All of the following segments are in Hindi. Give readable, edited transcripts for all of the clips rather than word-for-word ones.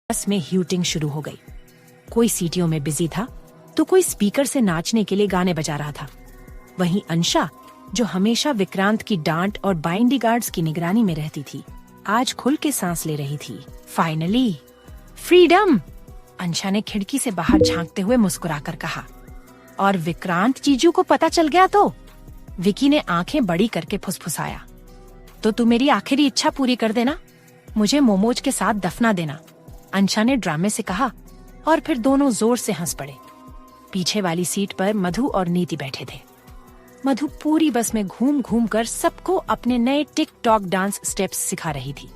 बस में ह्यूटिंग शुरू हो गई। कोई सीटियों में बिजी था तो कोई स्पीकर से नाचने के लिए गाने बजा रहा था। वहीं अंशा, जो हमेशा विक्रांत की डांट और बाइंडी गार्ड्स की निगरानी में रहती थी, आज खुल के सांस ले रही थी। फाइनली फ्रीडम, अंशा ने खिड़की से बाहर झांकते हुए मुस्कुराकर कहा। और विक्रांत जीजू को पता चल गया तो? विकी ने आंखें बड़ी करके फुसफुसाया। तो तू मेरी आखिरी इच्छा पूरी कर देना, मुझे मोमोज के साथ दफना देना, अंशा ने ड्रामे से कहा। और फिर दोनों जोर से हंस पड़े। पीछे वाली सीट पर मधु और नीति बैठे थे। मधु पूरी बस में घूम घूम कर सबको अपने नए टिक टॉक डांस स्टेप्स सिखा रही थी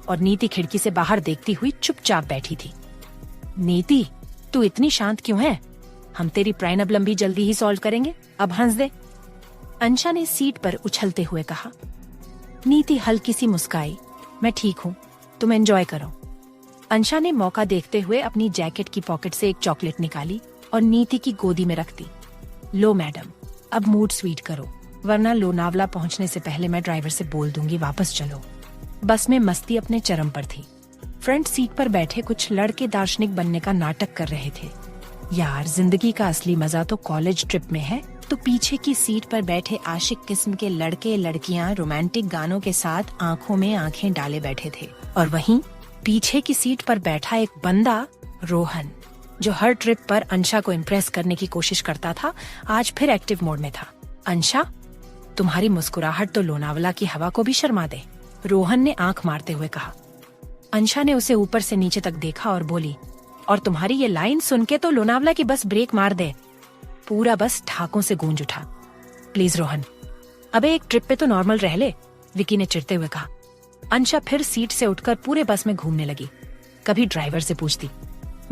और नीति खिड़की से बाहर देखती हुई चुपचाप बैठी थी। नीति, तू इतनी शांत क्यों है? हम तेरी प्रॉब्लम भी जल्दी ही सॉल्व करेंगे, अब हंस दे, अंशा ने सीट पर उछलते हुए कहा। नीति हल्की सी मुस्काई। मैं ठीक हूँ, तुम एंजॉय करो। अंशा ने मौका देखते हुए अपनी जैकेट की पॉकेट से एक चॉकलेट निकाली और नीति की गोदी में रख दी। लो मैडम, अब मूड स्वीट करो, वरना लोनावला पहुंचने से पहले मैं ड्राइवर से बोल दूंगी वापस चलो। बस में मस्ती अपने चरम पर थी। फ्रंट सीट पर बैठे कुछ लड़के दार्शनिक बनने का नाटक कर रहे थे। यार, जिंदगी का असली मजा तो कॉलेज ट्रिप में है। तो पीछे की सीट पर बैठे आशिक किस्म के लड़के लड़कियां रोमांटिक गानों के साथ आंखों में आंखें डाले बैठे थे। और वहीं पीछे की सीट पर बैठा एक बंदा, रोहन, जो हर ट्रिप पर अंशा को इम्प्रेस करने की कोशिश करता था, आज फिर एक्टिव मोड में था। अंशा, तुम्हारी मुस्कुराहट तो लोनावला की हवा को भी शर्मा दे, रोहन ने आंख मारते हुए कहा। अंशा ने उसे ऊपर से नीचे तक देखा और बोली, और तुम्हारी ये लाइन सुन के तो लोनावला की बस ब्रेक मार दे। पूरा बस ठाकों से गूंज उठा। प्लीज रोहन, अबे एक ट्रिप पे तो नॉर्मल रह ले, विकी ने चिढ़ते हुए कहा। अंशा फिर सीट से उठकर पूरे बस में घूमने लगी। कभी ड्राइवर से पूछती,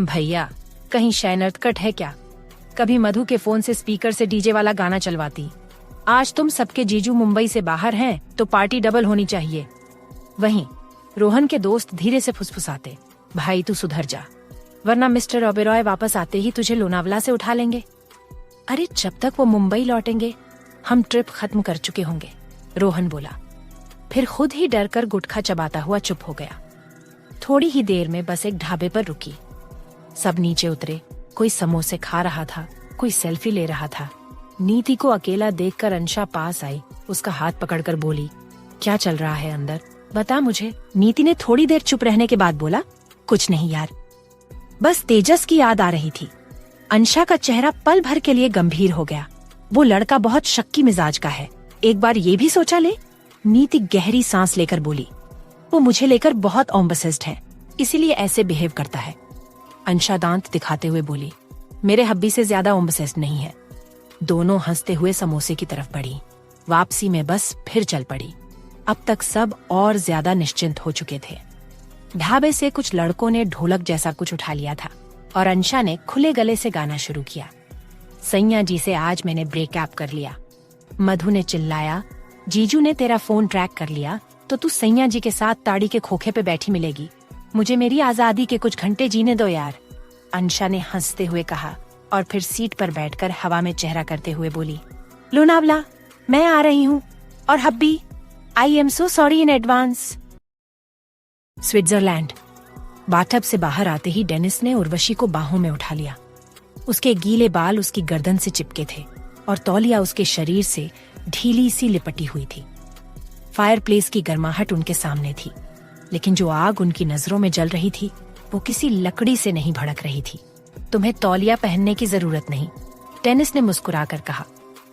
भैया कहीं शाइनर्थ कट है क्या? कभी मधु के फोन से स्पीकर से डीजे वाला गाना चलवाती। आज तुम सबके जीजू मुंबई से बाहर हैं तो पार्टी डबल होनी चाहिए। वहीं रोहन के दोस्त धीरे से फुसफुसाते, भाई तू सुधर जा, वरना मिस्टर ओबेरॉय वापस आते ही तुझे लोनावला से उठा लेंगे। अरे जब तक वो मुंबई लौटेंगे हम ट्रिप खत्म कर चुके होंगे, रोहन बोला। फिर खुद ही डर कर गुटखा चबाता हुआ चुप हो गया। थोड़ी ही देर में बस एक ढाबे पर रुकी। सब नीचे उतरे। कोई समोसे खा रहा था, कोई सेल्फी ले रहा था। नीति को अकेला देखकर अंशा पास आई, उसका हाथ पकड़कर बोली, क्या चल रहा है अंदर, बता मुझे। नीति ने थोड़ी देर चुप रहने के बाद बोला, कुछ नहीं यार, बस तेजस की याद आ रही थी। अंशा का चेहरा पल भर के लिए गंभीर हो गया। वो लड़का बहुत शक्की मिजाज का है, एक बार ये भी सोचा ले। नीति गहरी सांस लेकर बोली, वो मुझे लेकर बहुत ऑब्सेस्ड है, इसीलिए ऐसे बिहेव करता है। अंशा दांत दिखाते हुए बोली, मेरे हब्बी से ज्यादा ऑब्सेस्ड नहीं है। दोनों हंसते हुए समोसे की तरफ बढ़ी। वापसी में बस फिर चल पड़ी। अब तक सब और ज्यादा निश्चिंत हो चुके थे। ढाबे से कुछ लड़कों ने ढोलक जैसा कुछ उठा लिया था और अंशा ने खुले गले से गाना शुरू किया। सैया जी से आज मैंने ब्रेकअप कर लिया। मधु ने चिल्लाया, जीजू ने तेरा फोन ट्रैक कर लिया तो तू सैया जी के साथ ताड़ी के खोखे पे बैठी मिलेगी। मुझे मेरी आजादी के कुछ घंटे जीने दो यार, अंशा ने हंसते हुए कहा और फिर सीट पर बैठकर हवा में चेहरा करते हुए बोली, लोनावला मैं आ रही हूँ, और hubby I am so sorry in advance. Switzerland. Bathtub से बाहर आते ही डेनिस ने उर्वशी को बाहों में उठा लिया। उसके गीले बाल उसकी गर्दन से चिपके थे और तौलिया उसके शरीर से ढीली सी लिपटी हुई थी। फायरप्लेस की गर्माहट उनके सामने थी, लेकिन जो आग उनकी नजरों में जल रही थी वो किसी लकड़ी से नहीं भड़क रही थी। तुम्हें तौलिया पहनने की जरूरत नहीं, डेनिस ने मुस्कुराकर कहा,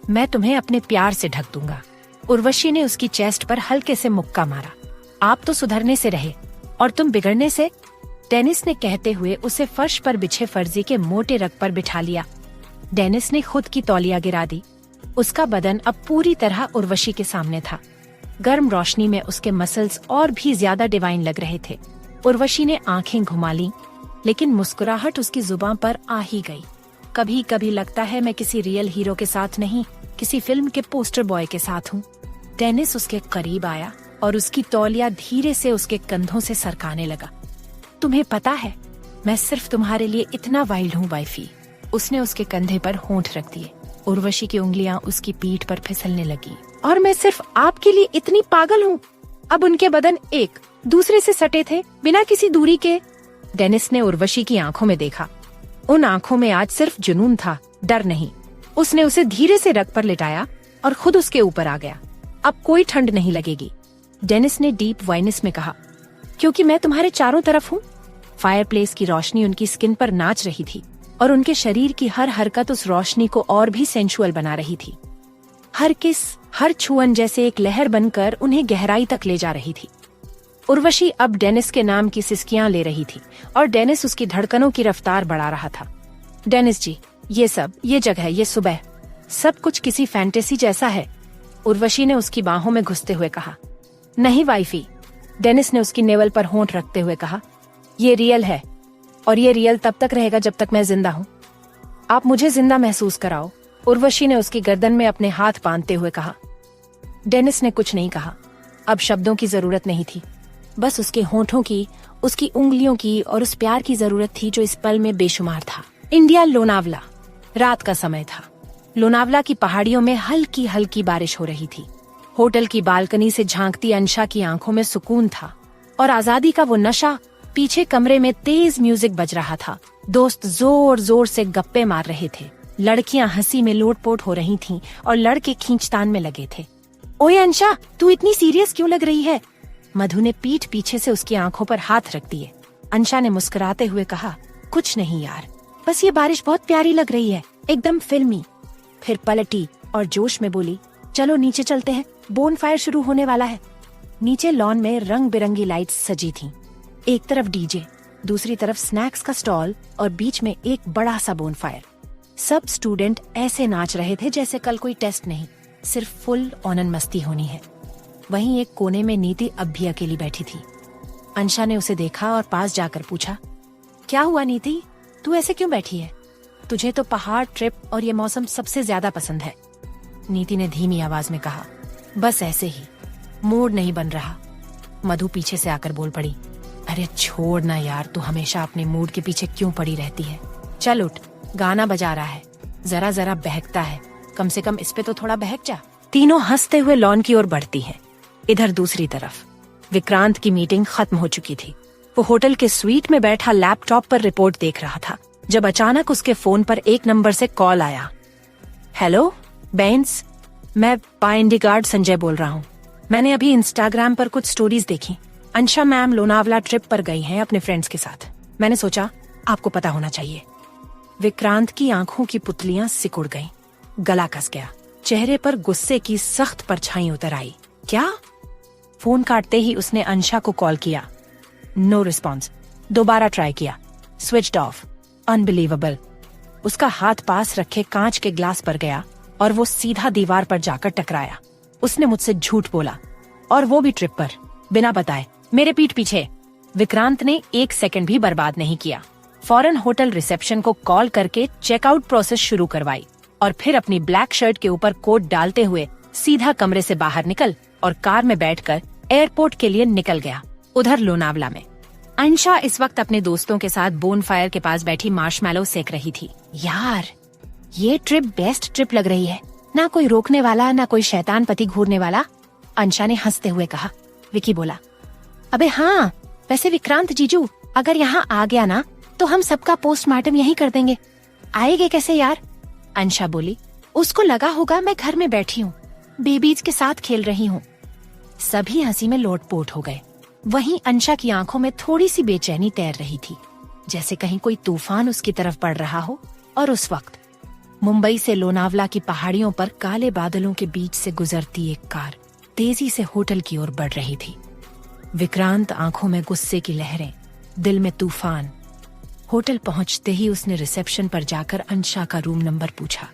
मैं तुम्हें अपने प्यार से ढक दूंगा। उर्वशी ने उसकी चेस्ट पर हल्के से मुक्का मारा। आप तो सुधरने से रहे और तुम बिगड़ने से, डेनिस ने कहते हुए उसे फर्श पर बिछे फर्जी के मोटे रग पर बिठा लिया। डेनिस ने खुद की तौलिया गिरा दी। उसका बदन अब पूरी तरह उर्वशी के सामने था। गर्म रोशनी में उसके मसल्स और भी ज्यादा डिवाइन लग रहे थे। उर्वशी ने आंखें घुमा ली, लेकिन मुस्कुराहट उसकी जुबान पर आ ही गई। कभी कभी लगता है मैं किसी रियल हीरो के साथ नहीं, किसी फिल्म के पोस्टर बॉय के साथ हूँ। डेनिस उसके करीब आया और उसकी तौलिया धीरे से उसके कंधों से सरकाने लगा। तुम्हें पता है, मैं सिर्फ तुम्हारे लिए इतना वाइल्ड हूँ वाइफी। उसने उसके कंधे पर होंठ रख दिए। उर्वशी की उंगलियां उसकी पीठ पर फिसलने लगी। और मैं सिर्फ आपके लिए इतनी पागल हूँ। अब उनके बदन एक दूसरे से सटे थे, बिना किसी दूरी के। डेनिस ने उर्वशी की आंखों में देखा। उन आंखों में आज सिर्फ जुनून था, डर नहीं। उसने उसे धीरे से रग पर लिटाया और खुद उसके ऊपर आ गया। अब कोई ठंड नहीं लगेगी, डेनिस ने डीप वॉइस में कहा, क्योंकि मैं तुम्हारे चारों तरफ हूँ। फायरप्लेस की रोशनी उनकी स्किन पर नाच रही थी और उनके शरीर की हर हरकत उस रोशनी को और भी सेंशुअल बना रही थी। हर किस, हर छुअन जैसे एक लहर बनकर उन्हें गहराई तक ले जा रही थी। उर्वशी अब डेनिस के नाम की सिसकियां ले रही थी और डेनिस उसकी धड़कनों की रफ्तार बढ़ा रहा था। डेनिस जी, ये सब, ये जगह, ये सुबह, सब कुछ किसी फैंटेसी जैसा है, उर्वशी ने उसकी बाहों में घुसते हुए कहा। नहीं वाइफी, डेनिस ने उसकी नेवल पर होंठ रखते हुए कहा, ये रियल है और ये रियल तब तक रहेगा जब तक मैं जिंदा हूँ। आप मुझे जिंदा महसूस कराओ, उर्वशी ने उसकी गर्दन में अपने हाथ बांधते हुए कहा। डेनिस ने कुछ नहीं कहा। अब शब्दों की जरूरत नहीं थी, बस उसके होंठों की, उसकी उंगलियों की और उस प्यार की जरूरत थी जो इस पल में बेशुमार था। इंडिया, लोनावला, रात का समय था। लोनावला की पहाड़ियों में हल्की हल्की बारिश हो रही थी। होटल की बालकनी से झांकती अंशा की आंखों में सुकून था और आजादी का वो नशा। पीछे कमरे में तेज म्यूजिक बज रहा था। दोस्त जोर जोर से गप्पे मार रहे थे। लड़कियां हंसी में लोटपोट हो रही थीं और लड़के खींचतान में लगे थे। ओए अंशा, तू इतनी सीरियस क्यों लग रही है? मधु ने पीठ पीछे से उसकी आंखों पर हाथ रख दिए। अंशा ने मुस्कुराते हुए कहा, कुछ नहीं यार, बस ये बारिश बहुत प्यारी लग रही है, एकदम फिल्मी। फिर पलटी और जोश में बोली, चलो नीचे चलते हैं, बोनफायर शुरू होने वाला है। नीचे लॉन में रंग बिरंगी लाइट्स सजी थीं। एक तरफ डीजे, दूसरी तरफ स्नैक्स का स्टॉल और बीच में एक बड़ा सा बोनफायर। सब स्टूडेंट ऐसे नाच रहे थे जैसे कल कोई टेस्ट नहीं, सिर्फ फुल ऑन मस्ती होनी है। वहीं एक कोने में नीति अब भी अकेली बैठी थी। अंशा ने उसे देखा और पास जाकर पूछा, क्या हुआ नीति, तू ऐसे क्यों बैठी है? तुझे तो पहाड़, ट्रिप और ये मौसम सबसे ज्यादा पसंद है। नीति ने धीमी आवाज में कहा, बस ऐसे ही, मूड नहीं बन रहा। मधु पीछे से आकर बोल पड़ी, अरे छोड़ ना यार, तू हमेशा अपने मूड के पीछे क्यों पड़ी रहती है? चल उठ, गाना बजा रहा है, जरा जरा बहकता है, कम से कम इस पे तो थोड़ा बहक जा। तीनों हंसते हुए लॉन की ओर बढ़ती हैं। इधर दूसरी तरफ विक्रांत की मीटिंग खत्म हो चुकी थी। वो होटल के स्वीट में बैठा लैपटॉप पर रिपोर्ट देख रहा था जब अचानक उसके फोन पर एक नंबर से कॉल आया। हेलो बेंस, मैं बाइंडीगार्ड संजय बोल रहा हूँ। मैंने अभी इंस्टाग्राम पर कुछ स्टोरीज देखी। अंशा मैम लोनावला ट्रिप पर गई हैं अपने फ्रेंड्स के साथ। मैंने सोचा आपको पता होना चाहिए। विक्रांत की आंखों की पुतलियां सिकुड़ गईं, गला कस गया, चेहरे पर गुस्से की सख्त परछाई उतर आई। क्या? फोन काटते ही उसने अंशा को कॉल किया। No response. दोबारा ट्राई किया, स्विच्ड ऑफ। अनबिलीवेबल। उसका हाथ पास रखे कांच के ग्लास पर गया और वो सीधा दीवार पर जाकर टकराया। उसने मुझसे झूठ बोला, और वो भी ट्रिप पर, बिना बताए, मेरे पीठ पीछे। विक्रांत ने एक सेकंड भी बर्बाद नहीं किया। फौरन होटल रिसेप्शन को कॉल करके चेकआउट प्रोसेस शुरू करवाई और फिर अपनी ब्लैक शर्ट के ऊपर कोट डालते हुए सीधा कमरे से बाहर निकल और कार में बैठकर एयरपोर्ट के लिए निकल गया। उधर लोनावला में अंशा इस वक्त अपने दोस्तों के साथ बोनफायर के पास बैठी मार्शमैलो सेक रही थी। यार, ये ट्रिप बेस्ट ट्रिप लग रही है, ना कोई रोकने वाला, ना कोई शैतान पति घूरने वाला, अंशा ने हंसते हुए कहा। विकी बोला, अबे हाँ, वैसे विक्रांत जीजू अगर यहाँ आ गया ना तो हम सबका पोस्टमार्टम यहीं कर देंगे। आएगे कैसे यार? अंशा बोली, उसको लगा होगा मैं घर में बैठी हूँ, बेबीज के साथ खेल रही हूँ। सभी हंसी में लोटपोट हो गए। वहीं अंशा की आंखों में थोड़ी सी बेचैनी तैर रही थी, जैसे कहीं कोई तूफान उसकी तरफ बढ़ रहा हो। और उस वक्त मुंबई से लोनावला की पहाड़ियों पर काले बादलों के बीच से गुजरती एक कार तेजी से होटल की ओर बढ़ रही थी। विक्रांत आंखों में गुस्से की लहरें, दिल में तूफान। होटल पहुंचते ही उसने रिसेप्शन पर जाकर अंशा का रूम नंबर पूछा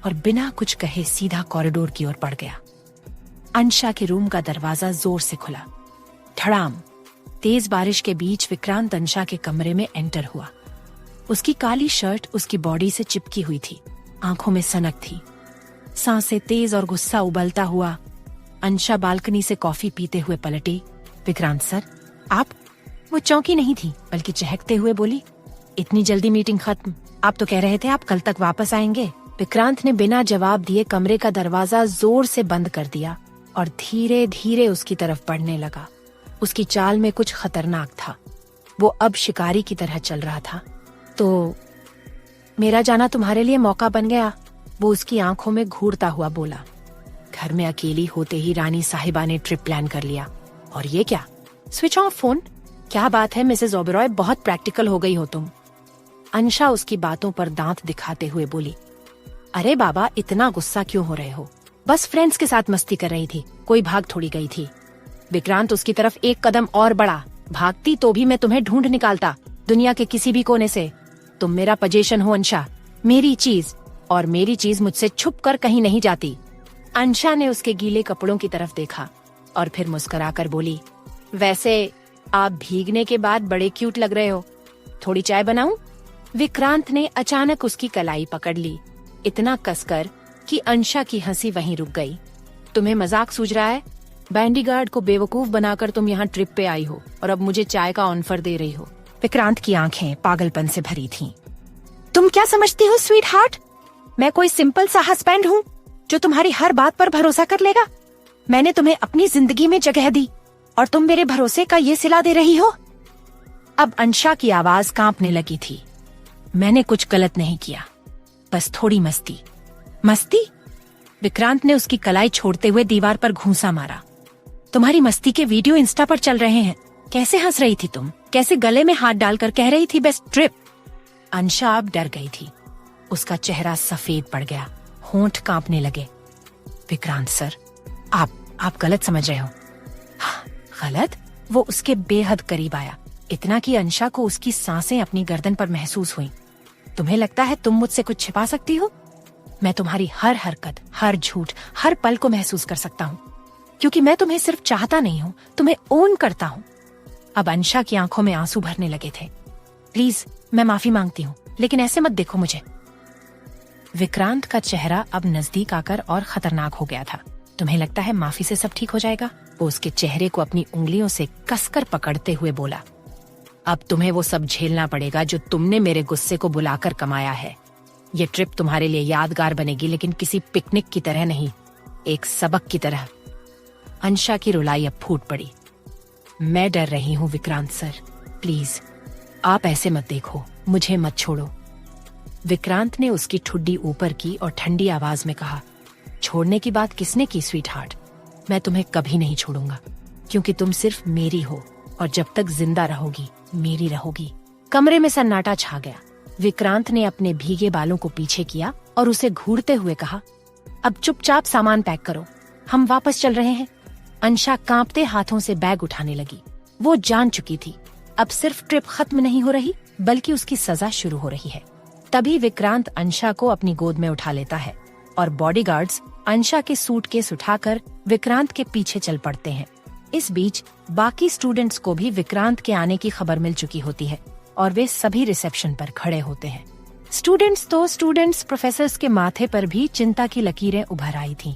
और बिना कुछ कहे सीधा कॉरिडोर की ओर बढ़ गया। अंशा के रूम का दरवाजा जोर से खुला। धड़ाम। तेज बारिश के बीच विक्रांत अंशा के कमरे में एंटर हुआ। उसकी काली शर्ट उसकी बॉडी से चिपकी हुई थी, आंखों में सनक थी, सांसें तेज और गुस्सा उबलता हुआ। अंशा बालकनी से कॉफी पीते हुए पलटी। विक्रांत सर, आप? वो चौंकी नहीं थी बल्कि चहकते हुए बोली, इतनी जल्दी मीटिंग खत्म? आप तो कह रहे थे आप कल तक वापस आएंगे। विक्रांत ने बिना जवाब दिए कमरे का दरवाजा जोर से बंद कर दिया और धीरे धीरे उसकी तरफ बढ़ने लगा। उसकी चाल में कुछ खतरनाक था। वो अब शिकारी की तरह चल रहा था। तो मेरा जाना तुम्हारे लिए मौका बन गया, वो उसकी आंखों में घूरता हुआ बोला। घर में अकेली होते ही रानी साहिबा ने ट्रिप प्लान कर लिया। और ये क्या? Switch off phone. क्या बात है मिसेस ओबेरॉय, बहुत प्रैक्टिकल हो गई हो तुम। अंशा उसकी बातों पर दांत दिखाते हुए बोली। अरे बाबा, इतना गुस्सा क्यों हो रहे हो? बस फ्रेंड्स के साथ मस्ती कर रही थी, कोई भाग थोड़ी गई थी। विक्रांत उसकी तरफ एक कदम और बढ़ा। भागती तो भी मैं तुम्हें ढूंढ निकालता दुनिया के किसी भी कोने से। तुम मेरा पोजीशन हो अंशा, मेरी चीज, और मेरी चीज मुझसे छुप कर कहीं नहीं जाती। अंशा ने उसके गीले कपड़ों की तरफ देखा और फिर मुस्कुराकर बोली, वैसे आप भीगने के बाद बड़े क्यूट लग रहे हो, थोड़ी चाय बनाऊं? विक्रांत ने अचानक उसकी कलाई पकड़ ली, इतना कसकर कि अंशा की हंसी वहीं रुक गई। तुम्हें मजाक सूझ रहा है? बैंडीगार्ड को बेवकूफ बनाकर तुम यहाँ ट्रिप पे आई हो और अब मुझे चाय का ऑफर दे रही हो। विक्रांत की आंखें पागलपन से भरी थीं। तुम क्या समझती हो स्वीट हार्ट? मैं कोई सिंपल सा हस्बैंड हूँ जो तुम्हारी हर बात पर भरोसा कर लेगा? मैंने तुम्हें अपनी जिंदगी में जगह दी और तुम मेरे भरोसे का ये सिला दे रही हो? अब अंशा की आवाज कांपने लगी थी। मैंने कुछ गलत नहीं किया, बस थोड़ी मस्ती। मस्ती? विक्रांत ने उसकी कलाई छोड़ते हुए दीवार पर घूंसा मारा। तुम्हारी मस्ती के वीडियो इंस्टा पर चल रहे हैं। कैसे हंस रही थी तुम? कैसे गले में हाथ डालकर कह रही थी बेस्ट ट्रिप? अंशा अब डर गई थी। उसका चेहरा सफेद पड़ गया, होंठ कांपने लगे। विक्रांत सर, आप गलत समझ रहे हो। हाँ, गलत? वो उसके बेहद करीब आया, इतना कि अंशा को उसकी सांसें अपनी गर्दन पर महसूस हुई। तुम्हें लगता है तुम मुझसे कुछ छिपा सकती हो? मैं तुम्हारी हर हरकत, हर झूठ, हर पल को महसूस कर सकता हूँ, क्योंकि मैं तुम्हें सिर्फ चाहता नहीं हूँ, तुम्हें ओन करता हूँ। अब अंशा की आंखों में आंसू भरने लगे थे। प्लीज, मैं माफी मांगती हूँ, लेकिन ऐसे मत देखो मुझे। विक्रांत का चेहरा अब नजदीक आकर और खतरनाक हो गया था। तुम्हें लगता है माफी से सब ठीक हो जाएगा? वो उसके चेहरे को अपनी उंगलियों से कसकर पकड़ते हुए बोला। अब तुम्हें वो सब झेलना पड़ेगा जो तुमने मेरे गुस्से को बुलाकर कमाया है। ये ट्रिप तुम्हारे लिए यादगार बनेगी, लेकिन किसी पिकनिक की तरह नहीं, एक सबक की तरह। अंशा की रुलाई अब फूट पड़ी। मैं डर रही हूँ विक्रांत सर, प्लीज आप ऐसे मत देखो, मुझे मत छोड़ो। विक्रांत ने उसकी ठुड्डी ऊपर की और ठंडी आवाज में कहा, छोड़ने की बात किसने की स्वीट हार्ट? मैं तुम्हें कभी नहीं छोड़ूंगा, क्योंकि तुम सिर्फ मेरी हो और जब तक जिंदा रहोगी मेरी रहोगी। कमरे में सन्नाटा छा गया। विक्रांत ने अपने भीगे बालों को पीछे किया और उसे घूरते हुए कहा, अब चुपचाप सामान पैक करो, हम वापस चल रहे हैं। अंशा कांपते हाथों से बैग उठाने लगी। वो जान चुकी थी अब सिर्फ ट्रिप खत्म नहीं हो रही, बल्कि उसकी सजा शुरू हो रही है। तभी विक्रांत अंशा को अपनी गोद में उठा लेता है और बॉडीगार्ड्स अंशा के सूटकेस उठाकर विक्रांत के पीछे चल पड़ते हैं। इस बीच बाकी स्टूडेंट्स को भी विक्रांत के आने की खबर मिल चुकी होती है और वे सभी रिसेप्शन पर खड़े होते हैं। स्टूडेंट्स प्रोफेसर्स के माथे पर भी चिंता की लकीरें उभर आई थीं।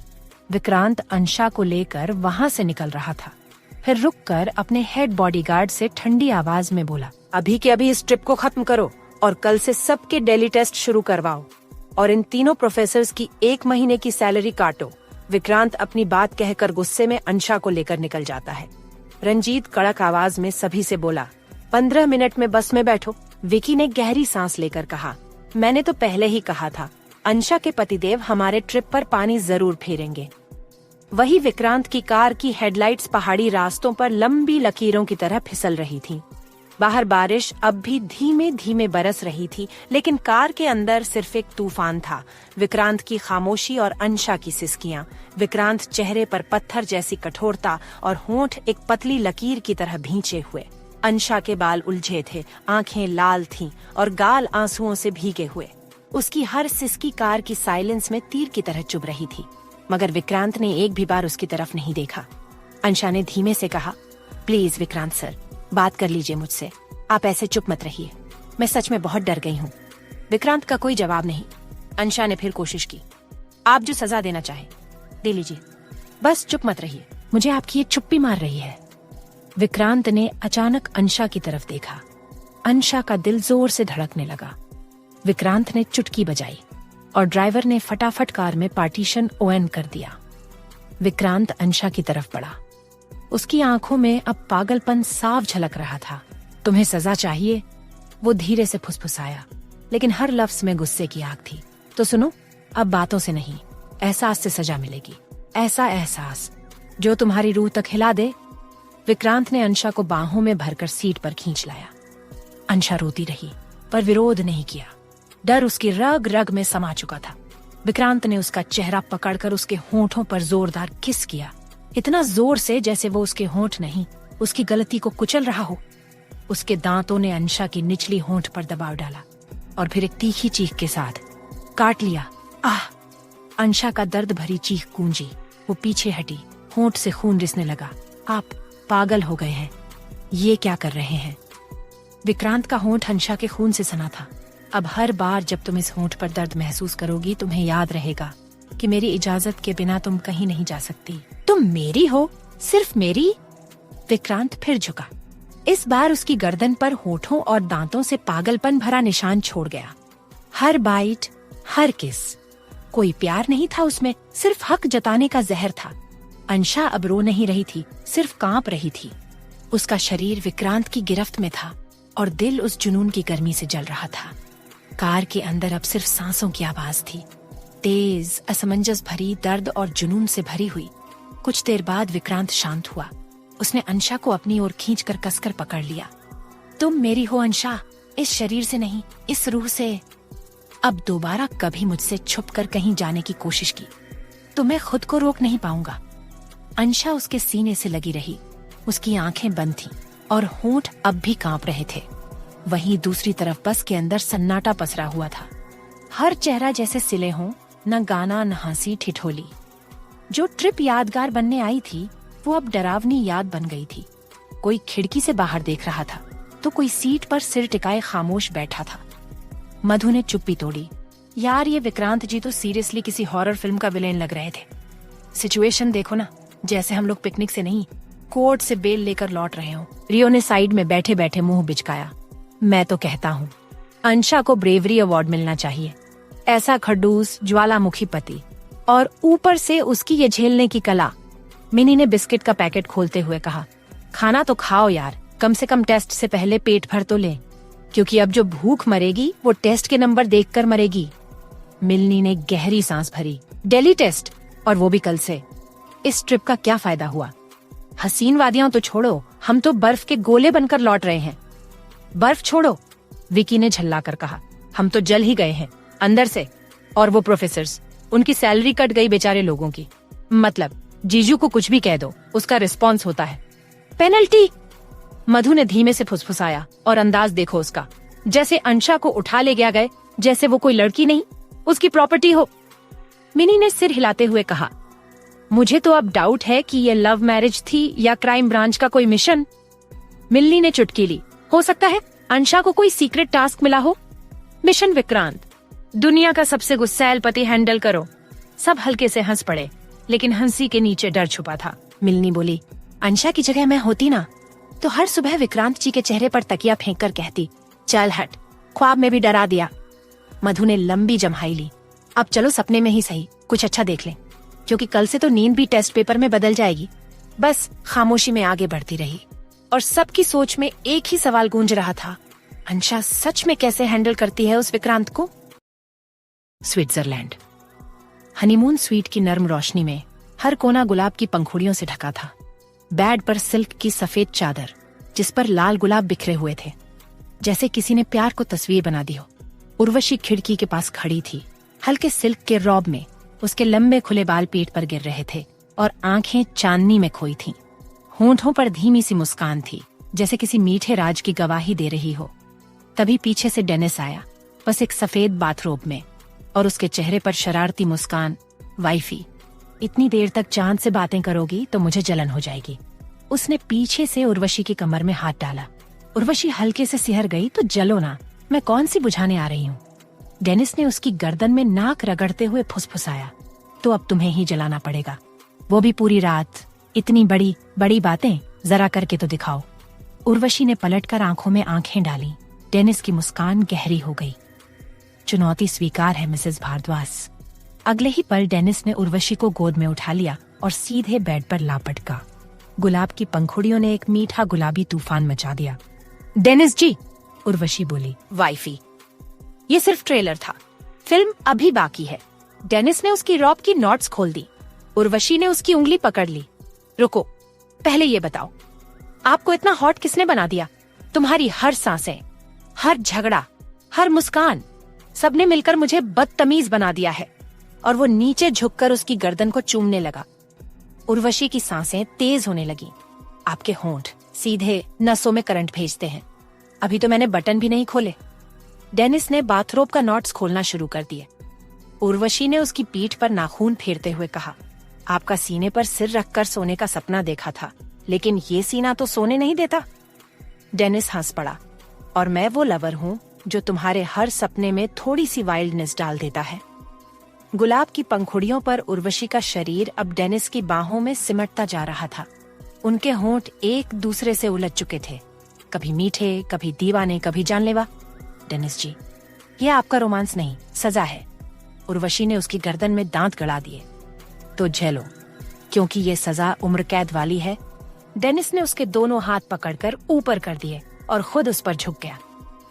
विक्रांत अंशा को लेकर वहां से निकल रहा था, फिर रुककर अपने हेड बॉडीगार्ड से ठंडी आवाज में बोला, अभी के अभी इस ट्रिप को खत्म करो और कल से सबके डेली टेस्ट शुरू करवाओ और इन तीनों प्रोफेसर्स की 1 महीने की सैलरी काटो। विक्रांत अपनी बात कहकर गुस्से में अंशा को लेकर निकल जाता है। रंजीत कड़क आवाज में सभी से बोला, 15 मिनट में बस में बैठो। विकी ने गहरी सांस लेकर कहा, मैंने तो पहले ही कहा था, अंशा के पतिदेव हमारे ट्रिप पर पानी जरूर फेरेंगे। वही विक्रांत की कार की हेडलाइट्स पहाड़ी रास्तों पर लंबी लकीरों की तरह फिसल रही थीं। बाहर बारिश अब भी धीमे धीमे बरस रही थी, लेकिन कार के अंदर सिर्फ एक तूफान था। विक्रांत की खामोशी और अंशा की सिसकियां, विक्रांत चेहरे पर पत्थर जैसी कठोरता और होंठ एक पतली लकीर की तरह भींचे हुए। अंशा के बाल उलझे थे, आंखें लाल थीं और गाल आंसुओं से भीगे हुए। उसकी हर सिसकी कार की साइलेंस में तीर की तरह चुभ रही थी, मगर विक्रांत ने एक भी बार उसकी तरफ नहीं देखा। अंशा ने धीमे से कहा, प्लीज विक्रांत सर, बात कर लीजिए मुझसे, आप ऐसे चुप मत रहिए, मैं सच में बहुत डर गई हूँ। विक्रांत का कोई जवाब नहीं। अंशा ने फिर कोशिश की, आप जो सजा देना चाहे दे लीजिए, बस चुप मत रहिए, मुझे आपकी ये चुप्पी मार रही है। विक्रांत ने अचानक अंशा की तरफ देखा। अंशा का दिल जोर से धड़कने लगा। विक्रांत ने चुटकी बजाई और ड्राइवर ने फटाफट कार में पार्टीशन ओएन कर दिया। विक्रांत अंशा की तरफ बढ़ा। उसकी आंखों में अब पागलपन साफ झलक रहा था। तुम्हें सजा चाहिए, वो धीरे से फुसफुसाया, लेकिन हर लफ्ज में गुस्से की आग थी। तो सुनो, अब बातों से नहीं, एहसास से सजा मिलेगी। ऐसा एहसास जो तुम्हारी रूह तक हिला दे। विक्रांत ने अंशा को बाहों में भरकर सीट पर खींच लाया। अंशा रोती रही, पर विरोध नहीं किया। डर उसकी रग रग में समा चुका था। विक्रांत ने उसका चेहरा पकड़कर उसके होंठों पर जोरदार किस किया, इतना जोर से जैसे वो उसके होंठ नहीं, उसकी गलती को कुचल रहा हो। उसके दांतों ने अंशा की निचली होंठ पर दबाव डाला और फिर एक तीखी चीख के साथ काट लिया। आह! अंशा का दर्द भरी चीख गूंजी। वो पीछे हटी, होंठ से खून रिसने लगा। आप पागल हो गए हैं, ये क्या कर रहे हैं? विक्रांत का होंठ अंशा के खून से सना था। अब हर बार जब तुम इस होंठ पर दर्द महसूस करोगी, तुम्हें याद रहेगा कि मेरी इजाजत के बिना तुम कहीं नहीं जा सकती। तुम मेरी हो, सिर्फ मेरी। विक्रांत फिर झुका। इस बार उसकी गर्दन पर होठों और दांतों से पागलपन भरा निशान छोड़ गया। हर बाइट, हर किस, कोई प्यार नहीं था उसमें, सिर्फ हक जताने का जहर था। अंशा अब रो नहीं रही थी, सिर्फ कांप रही थी। उसका शरीर विक्रांत की गिरफ्त में था और दिल उस जुनून की गर्मी से जल रहा था। कार के अंदर अब सिर्फ सांसों की आवाज थी, तेज, असमंजस भरी, दर्द और जुनून से भरी हुई। कुछ देर बाद विक्रांत शांत हुआ। उसने अंशा को अपनी ओर खींचकर कसकर पकड़ लिया। तुम मेरी हो अंशा, इस शरीर से नहीं, इस रूह से। अब दोबारा कभी मुझसे छुपकर कहीं जाने की कोशिश की तो मैं खुद को रोक नहीं पाऊंगा। अंशा उसके सीने से लगी रही। उसकी आंखें बंद थीं और होंठ अब भी कांप रहे थे। वहीं दूसरी तरफ बस के अंदर सन्नाटा पसरा हुआ था। हर चेहरा जैसे सिले हों, न गाना न हंसी ठिठोली। जो ट्रिप यादगार बनने आई थी वो अब डरावनी याद बन गई थी। कोई खिड़की से बाहर देख रहा था तो कोई सीट पर सिर टिकाए खामोश बैठा था। मधु ने चुप्पी तोड़ी। यार, ये विक्रांत जी तो सीरियसली किसी हॉरर फिल्म का विलेन लग रहे थे। सिचुएशन देखो ना, जैसे हम लोग पिकनिक से नहीं, कोर्ट से बेल लेकर लौट रहे हो। रियो ने साइड में बैठे बैठे मुंह बिचकाया। मैं तो कहता हूँ अंशा को ब्रेवरी अवार्ड मिलना चाहिए। ऐसा खड़ूस ज्वालामुखी पति, और ऊपर से उसकी ये झेलने की कला। मिनी ने बिस्किट का पैकेट खोलते हुए कहा, खाना तो खाओ यार, कम से कम टेस्ट से पहले पेट भर तो ले, क्योंकि अब जो भूख मरेगी वो टेस्ट के नंबर देखकर मरेगी। मिलनी ने गहरी सांस भरी। दिल्ली टेस्ट, और वो भी कल से। इस ट्रिप का क्या फायदा हुआ? हसीन वादियां तो छोड़ो, हम तो बर्फ के गोले बनकर लौट रहे हैं। बर्फ छोड़ो, विकी ने झल्लाकर कहा, हम तो जल ही गए हैं अंदर से। और वो प्रोफेसर्स, उनकी सैलरी कट गई बेचारे लोगों की। मतलब जीजू को कुछ भी कह दो, उसका रिस्पॉन्स होता है पेनल्टी। मधु ने धीमे से फुसफुसाया, और अंदाज देखो उसका, जैसे अंशा को उठा ले गया गए, जैसे वो कोई लड़की नहीं, उसकी प्रॉपर्टी हो। मिनी ने सिर हिलाते हुए कहा, मुझे तो अब डाउट है कि ये लव मैरिज थी या क्राइम ब्रांच का कोई मिशन। मिलनी ने चुटकी ली। हो सकता है अंशा को कोई सीक्रेट टास्क मिला हो। मिशन विक्रांत, दुनिया का सबसे गुस्सैल पति हैंडल करो। सब हल्के से हंस पड़े, लेकिन हंसी के नीचे डर छुपा था। मिलनी बोली, अंशा की जगह मैं होती ना तो हर सुबह विक्रांत जी के चेहरे पर तकिया फेंक कर कहती, चल हट, ख्वाब में भी डरा दिया। मधु ने लंबी जम्हाई ली। अब चलो सपने में ही सही कुछ अच्छा देख लें, क्योंकि कल से तो नींद भी टेस्ट पेपर में बदल जाएगी। बस खामोशी में आगे बढ़ती रही और सबकी सोच में एक ही सवाल गूंज रहा था, अंशा सच में कैसे हैंडल करती है उस विक्रांत को? स्विट्जरलैंड। हनीमून स्वीट की नर्म रोशनी में हर कोना गुलाब की पंखुड़ियों से ढका था। बेड पर सिल्क की सफेद चादर, जिस पर लाल गुलाब बिखरे हुए थे, जैसे किसी ने प्यार को तस्वीर बना दी हो। उर्वशी खिड़की के पास खड़ी थी। हल्के सिल्क के रॉब में उसके लंबे खुले बाल पीठ पर गिर रहे थे और आंखें चांदनी में खोई थीं। होंठों पर धीमी सी मुस्कान थी, जैसे किसी मीठे राज की गवाही दे रही हो। तभी पीछे से डेनिस आया, बस एक सफेद बाथरोब में, और उसके चेहरे पर शरारती मुस्कान। वाइफी, इतनी देर तक चांद से बातें करोगी तो मुझे जलन हो जाएगी। उसने पीछे से उर्वशी की कमर में हाथ डाला। उर्वशी हल्के से सिहर गई। तो जलो ना, मैं कौन सी बुझाने आ रही हूँ। डेनिस ने उसकी गर्दन में नाक रगड़ते हुए फुसफुसाया, तो अब तुम्हें ही जलाना पड़ेगा, वो भी पूरी रात। इतनी बड़ी बड़ी बातें जरा करके तो दिखाओ। उर्वशी ने पलटकर आंखों में आंखें डाली। डेनिस की मुस्कान गहरी हो गई। चुनौती स्वीकार है मिसेस भारद्वाज। अगले ही पल डेनिस ने उर्वशी को गोद में उठा लिया और सीधे बेड पर लापटका। गुलाब की पंखुड़ियों ने एक मीठा गुलाबी तूफान मचा दिया। डेनिस जी, उर्वशी बोली। वाइफी, ये सिर्फ ट्रेलर था, फिल्म अभी बाकी है। डेनिस ने उसकी रॉब की नॉट्स खोल दी। उर्वशी ने उसकी उंगली पकड़ ली। रुको, पहले ये बताओ, आपको इतना हॉट किसने बना दिया? तुम्हारी हर सांसें, हर झगड़ा, हर मुस्कान, सबने मिलकर मुझे बदतमीज बना दिया है। और वो नीचे झुककर उसकी गर्दन को चूमने लगा। उर्वशी की सांसें तेज होने लगी। आपके होंठ सीधे नसों में करंट भेजते हैं। अभी तो मैंने बटन भी नहीं खोले। डेनिस ने बाथरोब का नॉट्स खोलना शुरू कर दिए। उर्वशी ने उसकी पीठ पर नाखून फेरते हुए कहा, आपका सीने पर सिर रखकर सोने का सपना देखा था, लेकिन ये सीना तो सोने नहीं देता। डेनिस हंस पड़ा। और मैं वो लवर हूँ जो तुम्हारे हर सपने में थोड़ी सी वाइल्डनेस डाल देता है। गुलाब की पंखुड़ियों पर उर्वशी का शरीर अब डेनिस की बाहों में सिमटता जा रहा था। उनके होंठ एक दूसरे से उलझ चुके थे, कभी मीठे, कभी दीवाने, कभी जानलेवा। डेनिस जी, ये आपका रोमांस नहीं, सजा है। उर्वशी ने उसकी गर्दन में दांत गड़ा दिए। तो झेलो, क्योंकि ये सजा उम्र कैद वाली है। डेनिस ने उसके दोनों हाथ पकड़कर ऊपर कर दिए और खुद उस पर झुक गया।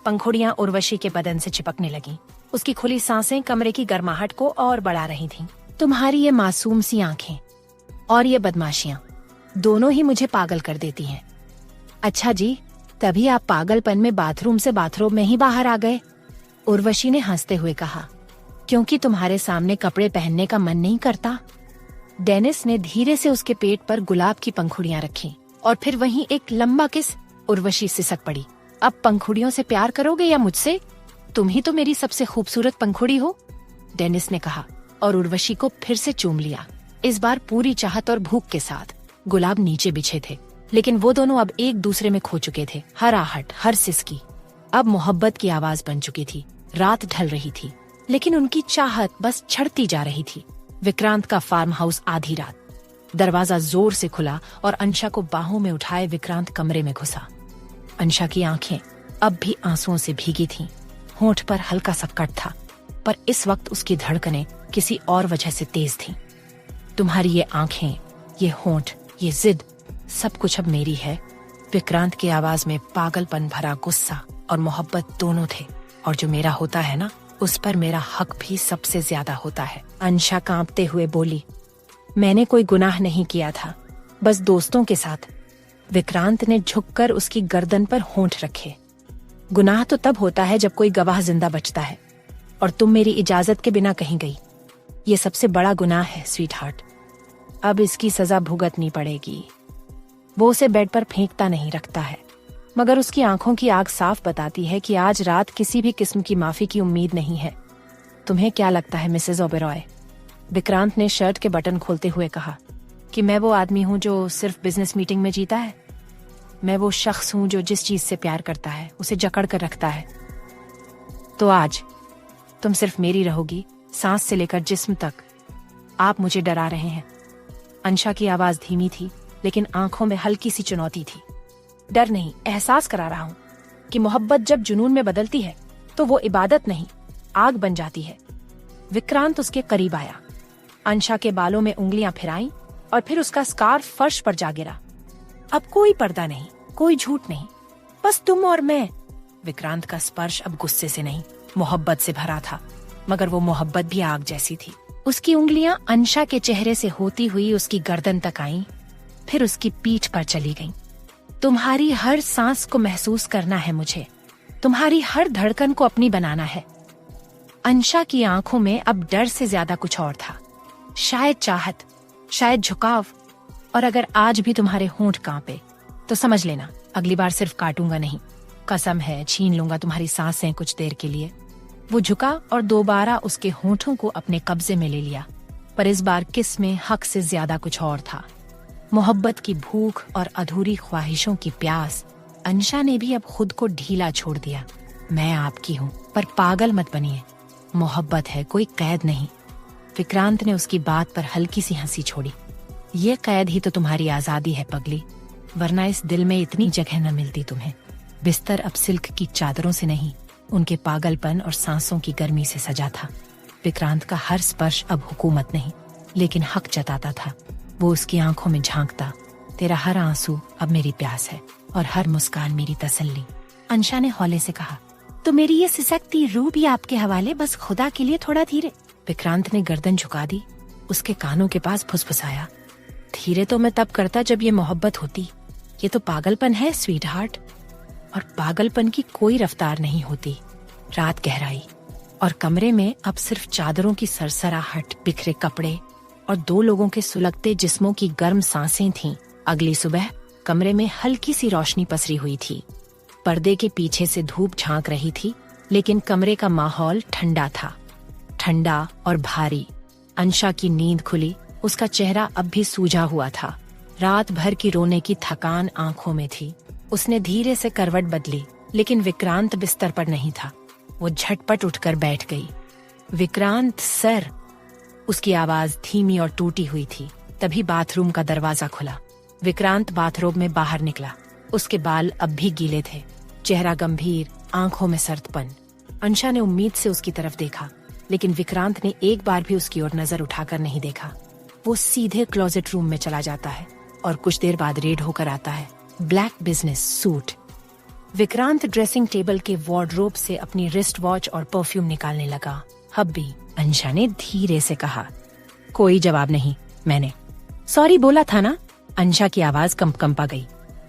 पंखुड़ियां उर्वशी के बदन से चिपकने लगीं। उसकी खुली सांसें कमरे की गर्माहट को और बढ़ा रही थीं। तुम्हारी ये मासूम सी आंखें और ये बदमाशियां दोनों ही मुझे पागल कर देती हैं। अच्छा जी, तभी आप पागलपन में बाथरूम से बाथरोब में ही बाहर आ गए? उर्वशी ने हंसते हुए कहा। क्योंकि तुम्हारे सामने कपड़े पहनने का मन नहीं करता। डेनिस ने धीरे से उसके पेट पर गुलाब की पंखुड़ियां रखी और फिर वहीं एक लंबा किस। उर्वशी सिसक पड़ी। अब पंखुड़ियों से प्यार करोगे या मुझसे? तुम ही तो मेरी सबसे खूबसूरत पंखुड़ी हो, डेनिस ने कहा और उर्वशी को फिर से चूम लिया, इस बार पूरी चाहत और भूख के साथ। गुलाब नीचे बिछे थे, लेकिन वो दोनों अब एक दूसरे में खो चुके थे। हर आहट, हर सिसकी अब मोहब्बत की आवाज बन चुकी थी। रात ढल रही थी, लेकिन उनकी चाहत बस छड़ती जा रही थी। विक्रांत का फार्म हाउस, आधी रात। दरवाजा जोर से खुला और अंशा को बाहों में उठाए विक्रांत कमरे में घुसा। अंशा की आंखें अब भी आंसुओं से भीगी थीं। होंठ पर हल्का सा कट था, पर इस वक्त उसकी धड़कनें किसी और वजह से तेज थीं। तुम्हारी ये आंखें, ये होंठ, ये जिद, सब कुछ अब मेरी है। विक्रांत की आवाज में पागलपन भरा गुस्सा और मोहब्बत दोनों थे। और जो मेरा होता है ना, उस पर मेरा हक भी सबसे ज्यादा होता है। अंशा कांपते हुए बोली, मैंने कोई गुनाह नहीं किया था, बस दोस्तों के साथ। विक्रांत ने झुककर उसकी गर्दन पर होंठ रखे। गुनाह तो तब होता है जब कोई गवाह जिंदा बचता है, और तुम मेरी इजाजत के बिना कहीं गई। ये सबसे बड़ा गुनाह है स्वीट हार्ट। अब इसकी सजा भुगतनी पड़ेगी। वो उसे बेड पर फेंकता नहीं, रखता है, मगर उसकी आंखों की आग साफ बताती है कि आज रात किसी भी किस्म की माफी की उम्मीद नहीं है। तुम्हें क्या लगता है मिसेज ओबेरॉय? विक्रांत ने शर्ट के बटन खोलते हुए कहा कि मैं वो आदमी हूँ जो सिर्फ बिजनेस मीटिंग में जीता है। मैं वो शख्स हूँ जो जिस चीज से प्यार करता है उसे जकड़ कर रखता है। तो आज तुम सिर्फ मेरी रहोगी, सांस से लेकर जिस्म तक। आप मुझे डरा रहे हैं। अंशा की आवाज धीमी थी, लेकिन आंखों में हल्की सी चुनौती थी। डर नहीं, एहसास करा रहा हूँ कि मोहब्बत जब जुनून में बदलती है तो वो इबादत नहीं, आग बन जाती है। विक्रांत उसके करीब आया, अंशा के बालों में उंगलियां फिराईं और फिर उसका स्कार्फ फर्श पर जा गिरा। अब कोई पर्दा नहीं, कोई झूठ नहीं, बस तुम और मैं। विक्रांत का स्पर्श अब गुस्से से नहीं, मोहब्बत से भरा था, मगर वो मोहब्बत भी आग जैसी थी। उसकी उंगलियां अंशा के चेहरे से होती हुई उसकी गर्दन तक आईं, फिर उसकी पीठ पर चली गईं। तुम्हारी हर सांस को महसूस करना है मुझे, तुम्हारी हर धड़कन को अपनी बनाना है। अंशा की आंखों में अब डर से ज्यादा कुछ और था, शायद चाहत, शायद झुकाव। और अगर आज भी तुम्हारे होंठ कांपे तो समझ लेना अगली बार सिर्फ काटूंगा नहीं, कसम है छीन लूंगा तुम्हारी सांसें कुछ देर के लिए। वो झुका और दोबारा उसके होंठों को अपने कब्जे में ले लिया, पर इस बार किस में हक से ज्यादा कुछ और था। मोहब्बत की भूख और अधूरी ख्वाहिशों की प्यास। अंशा ने भी अब खुद को ढीला छोड़ दिया। मैं आपकी हूँ, पर पागल मत बनिए। मोहब्बत है, कोई कैद नहीं। विक्रांत ने उसकी बात पर हल्की सी हंसी छोड़ी। ये कैद ही तो तुम्हारी आजादी है पगली, वरना इस दिल में इतनी जगह न मिलती तुम्हें। बिस्तर अब सिल्क की चादरों से नहीं, उनके पागलपन और सांसों की गर्मी से सजा था। विक्रांत का हर स्पर्श अब हुकूमत नहीं, लेकिन हक जताता था। वो उसकी आंखों में झांकता, तेरा हर आंसू अब मेरी प्यास है और हर मुस्कान मेरी तसल्ली। अंशा ने हौले से कहा। तो मेरी ये सिसकती रूह भी आपके हवाले, बस खुदा के लिए थोड़ा धीरे। विक्रांत ने गर्दन झुका दी, उसके कानों के पास फुसफुसाया। धीरे तो मैं तब करता जब ये मोहब्बत होती। ये तो पागलपन है स्वीट हार्ट, और पागलपन की कोई रफ्तार नहीं होती। रात गहराई और कमरे में अब सिर्फ चादरों की सरसराहट, बिखरे कपड़े और दो लोगों के सुलगते जिस्मों की गर्म सांसें थीं। अगली सुबह कमरे में हल्की सी रोशनी पसरी हुई थी। पर्दे के पीछे से धूप झांक रही थी, लेकिन कमरे का माहौल ठंडा था, ठंडा और भारी। अंशा की नींद खुली, उसका चेहरा अब भी सूजा हुआ था। रात भर की रोने की थकान आंखों में थी। उसने धीरे से करवट बदली, लेकिन विक्रांत बिस्तर पर नहीं था। वो झटपट उठकर बैठ गई। विक्रांत सर, उसकी आवाज धीमी और टूटी हुई थी। तभी बाथरूम का दरवाजा खुला। विक्रांत बाथरोब में बाहर निकला। उसके बाल अब भी गीले थे, चेहरा गंभीर, आंखों में सर्दपन। अंशा ने उम्मीद से उसकी तरफ देखा, लेकिन विक्रांत ने एक बार भी उसकी ओर नजर उठाकर नहीं देखा। वो सीधे क्लोजेट रूम में चला जाता है और कुछ देर बाद रेड होकर आता है, black business suit. Vikrant dressing table के वार्डरोब से अपनी रिस्ट वॉच और परफ्यूम निकालने लगा। हब्बी, अंशा ने धीरे से कहा। कोई जवाब नहीं। मैंने सॉरी बोला था ना। अंशा की आवाज कंपा गई।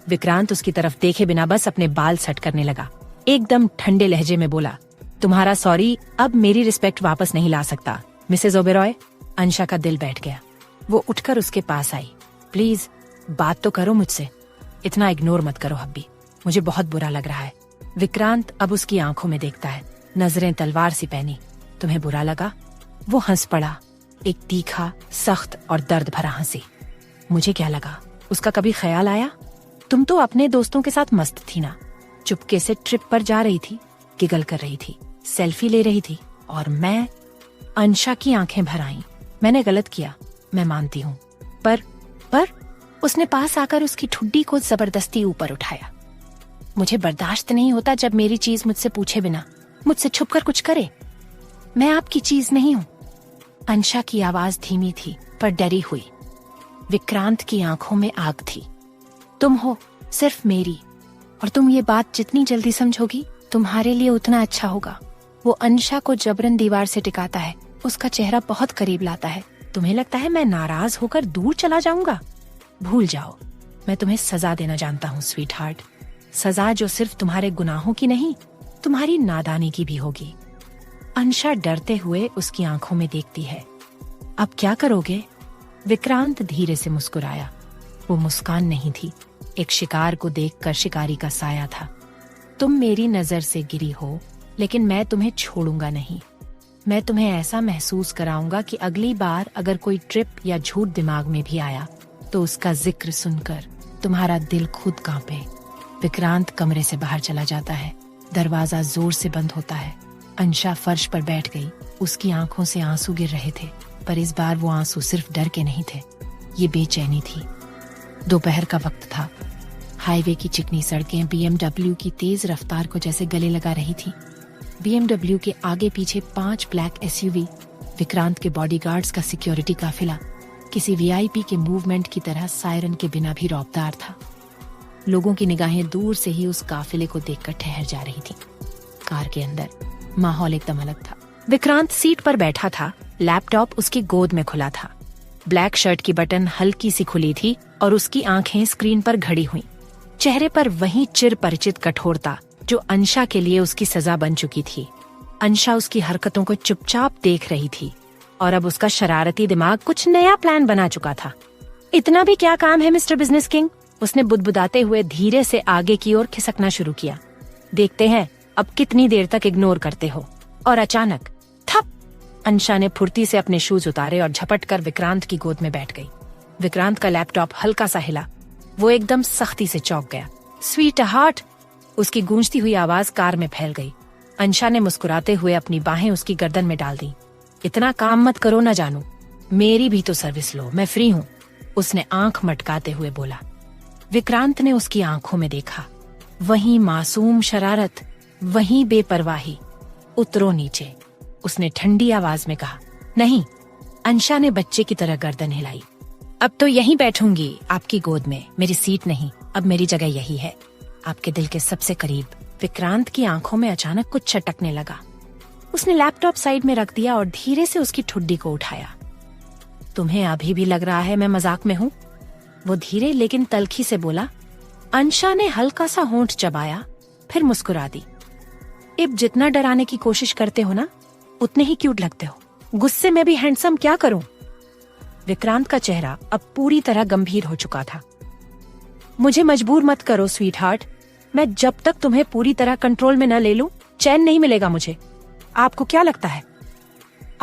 विक्रांत उसकी तरफ देखे बिना बस अपने बाल सेट करने लगा। एकदम ठंडे लहजे में बोला, तुम्हारा सॉरी अब मेरी रिस्पेक्ट वापस नहीं ला सकता मिसेज ओबेरॉय। अंशा का दिल बैठ गया। वो उठकर उसके पास आई। प्लीज बात तो करो मुझसे, इतना इग्नोर मत करो हब्बी, मुझे बहुत बुरा लग रहा है। विक्रांत अब उसकी आंखों में देखता है, नजरें तलवार सी पहनी। तुम्हें बुरा लगा? वो हंस पड़ा, एक तीखा, सख्त और दर्द भरा हंसी। मुझे क्या लगा? उसका कभी ख्याल आया? तुम तो अपने दोस्तों के साथ मस्त थी ना, चुपके से ट्रिप पर जा रही थी, गिगल कर रही थी, सेल्फी ले रही थी, और मैं। अंशा की आंखें भर आईं। मैंने गलत किया, मैं मानती हूँ, पर उसने पास आकर उसकी ठुड्डी को जबरदस्ती ऊपर उठाया। मुझे बर्दाश्त नहीं होता जब मेरी चीज मुझसे पूछे बिना, मुझसे छुपकर कुछ करे। मैं आपकी चीज नहीं हूँ। अंशा की आवाज धीमी थी पर डरी हुई। विक्रांत की आंखों में आग थी। तुम हो सिर्फ मेरी, और तुम ये बात जितनी जल्दी समझोगी तुम्हारे लिए उतना अच्छा होगा। वो अंशा को जबरन दीवार से टिकाता है, उसका चेहरा बहुत करीब लाता है। तुम्हें लगता है मैं नाराज होकर दूर चला जाऊंगा? भूल जाओ, मैं तुम्हें सजा देना जानता हूँ स्वीट हार्ट। सजा जो सिर्फ तुम्हारे गुनाहों की नहीं, तुम्हारी नादानी की भी होगी। अंशा डरते हुए उसकी आंखों में देखती है। अब क्या करोगे? विक्रांत धीरे से मुस्कुराया। वो मुस्कान नहीं थी, एक शिकार को देखकर शिकारी का साया था। तुम मेरी नजर से गिरी हो, लेकिन मैं तुम्हें छोड़ूंगा नहीं। मैं तुम्हें ऐसा महसूस कराऊंगा कि अगली बार अगर कोई ट्रिप या झूठ दिमाग में भी आया तो उसका जिक्र सुनकर तुम्हारा दिल खुद कांपे। विक्रांत कमरे से बाहर चला जाता है। दरवाजा जोर से बंद होता है। अंशा फर्श पर बैठ गई। उसकी आंखों से आंसू गिर रहे थे, पर इस बार वो आंसू सिर्फ डर के नहीं थे, ये बेचैनी थी। दोपहर का वक्त था। हाईवे की चिकनी सड़कें BMW की तेज रफ्तार को जैसे गले लगा रही थी। BMW के आगे पीछे 5 ब्लैक SUV, विक्रांत के बॉडीगार्ड्स का सिक्योरिटी काफिला किसी VIP के मूवमेंट की तरह सायरन के बिना भी रौबदार था। लोगों की निगाहें दूर से ही उस काफिले को देखकर ठहर जा रही थी। कार के अंदर माहौल एकदम अलग था। विक्रांत सीट पर बैठा था, लैपटॉप उसकी गोद में खुला था। ब्लैक शर्ट की बटन हल्की सी खुली थी और उसकी आंखें स्क्रीन पर घड़ी हुई। चेहरे पर वही चिर परिचित कठोरता जो अंशा के लिए उसकी सजा बन चुकी थी। अंशा उसकी हरकतों को चुपचाप देख रही थी और अब उसका शरारती दिमाग कुछ नया प्लान बना चुका था। इतना भी क्या काम है मिस्टर बिजनेस किंग? उसने बुदबुदाते हुए धीरे से आगे की ओर खिसकना शुरू किया। देखते हैं अब कितनी देर तक इग्नोर करते हो। और अचानक थप, अंशा ने फुर्ती से अपने शूज उतारे और झपट कर विक्रांत की गोद में बैठ गई। विक्रांत का लैपटॉप हल्का सा हिला। वो एकदम सख्ती से चौंक गया। स्वीट हार्ट, उसकी गूंजती हुई आवाज कार में फैल गई। अंशा ने मुस्कुराते हुए अपनी बाहें उसकी गर्दन में डाल दी। इतना काम मत करो ना जानू, मेरी भी तो सर्विस लो, मैं फ्री हूँ, उसने आंख मटकाते हुए बोला। विक्रांत ने उसकी आंखों में देखा, वही मासूम शरारत, वही बेपरवाही। उतरो नीचे, उसने ठंडी आवाज में कहा। नहीं, अंशा ने बच्चे की तरह गर्दन हिलाई। अब तो यहीं बैठूंगी आपकी गोद में, मेरी सीट नहीं, अब मेरी जगह यही है, आपके दिल के सबसे करीब। विक्रांत की आंखों में अचानक कुछ चटकने लगा। उसने लैपटॉप साइड में रख दिया और धीरे से उसकी ठुड्डी को उठाया। तुम्हें अभी भी लग रहा है मैं मजाक में हूँ? वो धीरे लेकिन तल्खी से बोला। अंशा ने हल्का सा होंठ चबाया, फिर मुस्कुरा दी। इब जितना डराने की कोशिश करते हो ना, उतने ही क्यूट लगते हो। गुस्से में भी हैंडसम क्या करूं? विक्रांत का चेहरा अब पूरी तरह गंभीर हो चुका था। मुझे मजबूर मत करो स्वीट हार्ट। मैं जब तक तुम्हें पूरी तरह कंट्रोल में न ले लूं, चैन नहीं मिलेगा मुझे। आपको क्या लगता है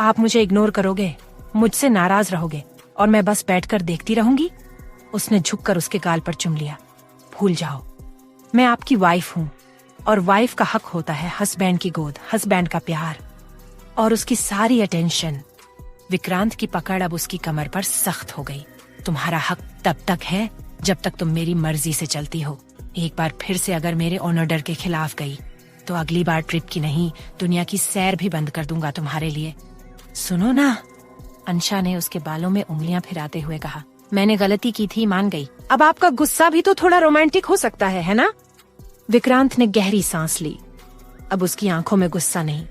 आप मुझे इग्नोर करोगे, मुझसे नाराज रहोगे और मैं बस बैठकर देखती रहूंगी? उसने झुककर उसके गाल पर चुम लिया। भूल जाओ, मैं आपकी वाइफ हूँ और वाइफ का हक होता है हस्बैंड की गोद, हस्बैंड का प्यार और उसकी सारी अटेंशन। विक्रांत की पकड़ अब उसकी कमर पर सख्त हो गई। तुम्हारा हक तब तक है जब तक तुम मेरी मर्जी से चलती हो। एक बार फिर से अगर मेरे ऑर्डर के खिलाफ गई तो अगली बार ट्रिप की नहीं, दुनिया की सैर भी बंद कर दूंगा तुम्हारे लिए। सुनो ना, अंशा ने उसके बालों में उंगलियां फिराते हुए कहा। मैंने गलती की थी, मान गई। अब आपका गुस्सा भी तो थोड़ा रोमांटिक हो सकता है ना? विक्रांत ने गहरी सांस ली। अब उसकी आंखों में गुस्सा नहीं,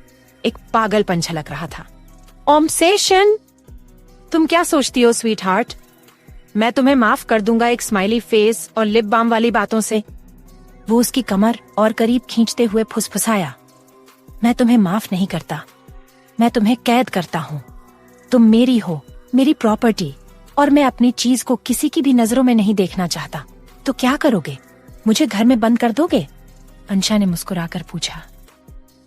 एक पागलपन झलक रहा था। ऑब्सेशन? तुम क्या सोचती हो स्वीट हार्ट? मैं तुम्हें माफ कर दूंगा एक स्माइली फेस और लिप बाम वाली बातों से। वो उसकी कमर और करीब खींचते हुए फुसफुसाया। मैं तुम्हें माफ नहीं करता, मैं तुम्हें कैद करता हूँ। तुम मेरी हो, मेरी प्रॉपर्टी, और मैं अपनी चीज को किसी की भी नजरों में नहीं देखना चाहता। तो क्या करोगे? मुझे घर में बंद कर दोगे? अंशा ने मुस्कुराकर पूछा।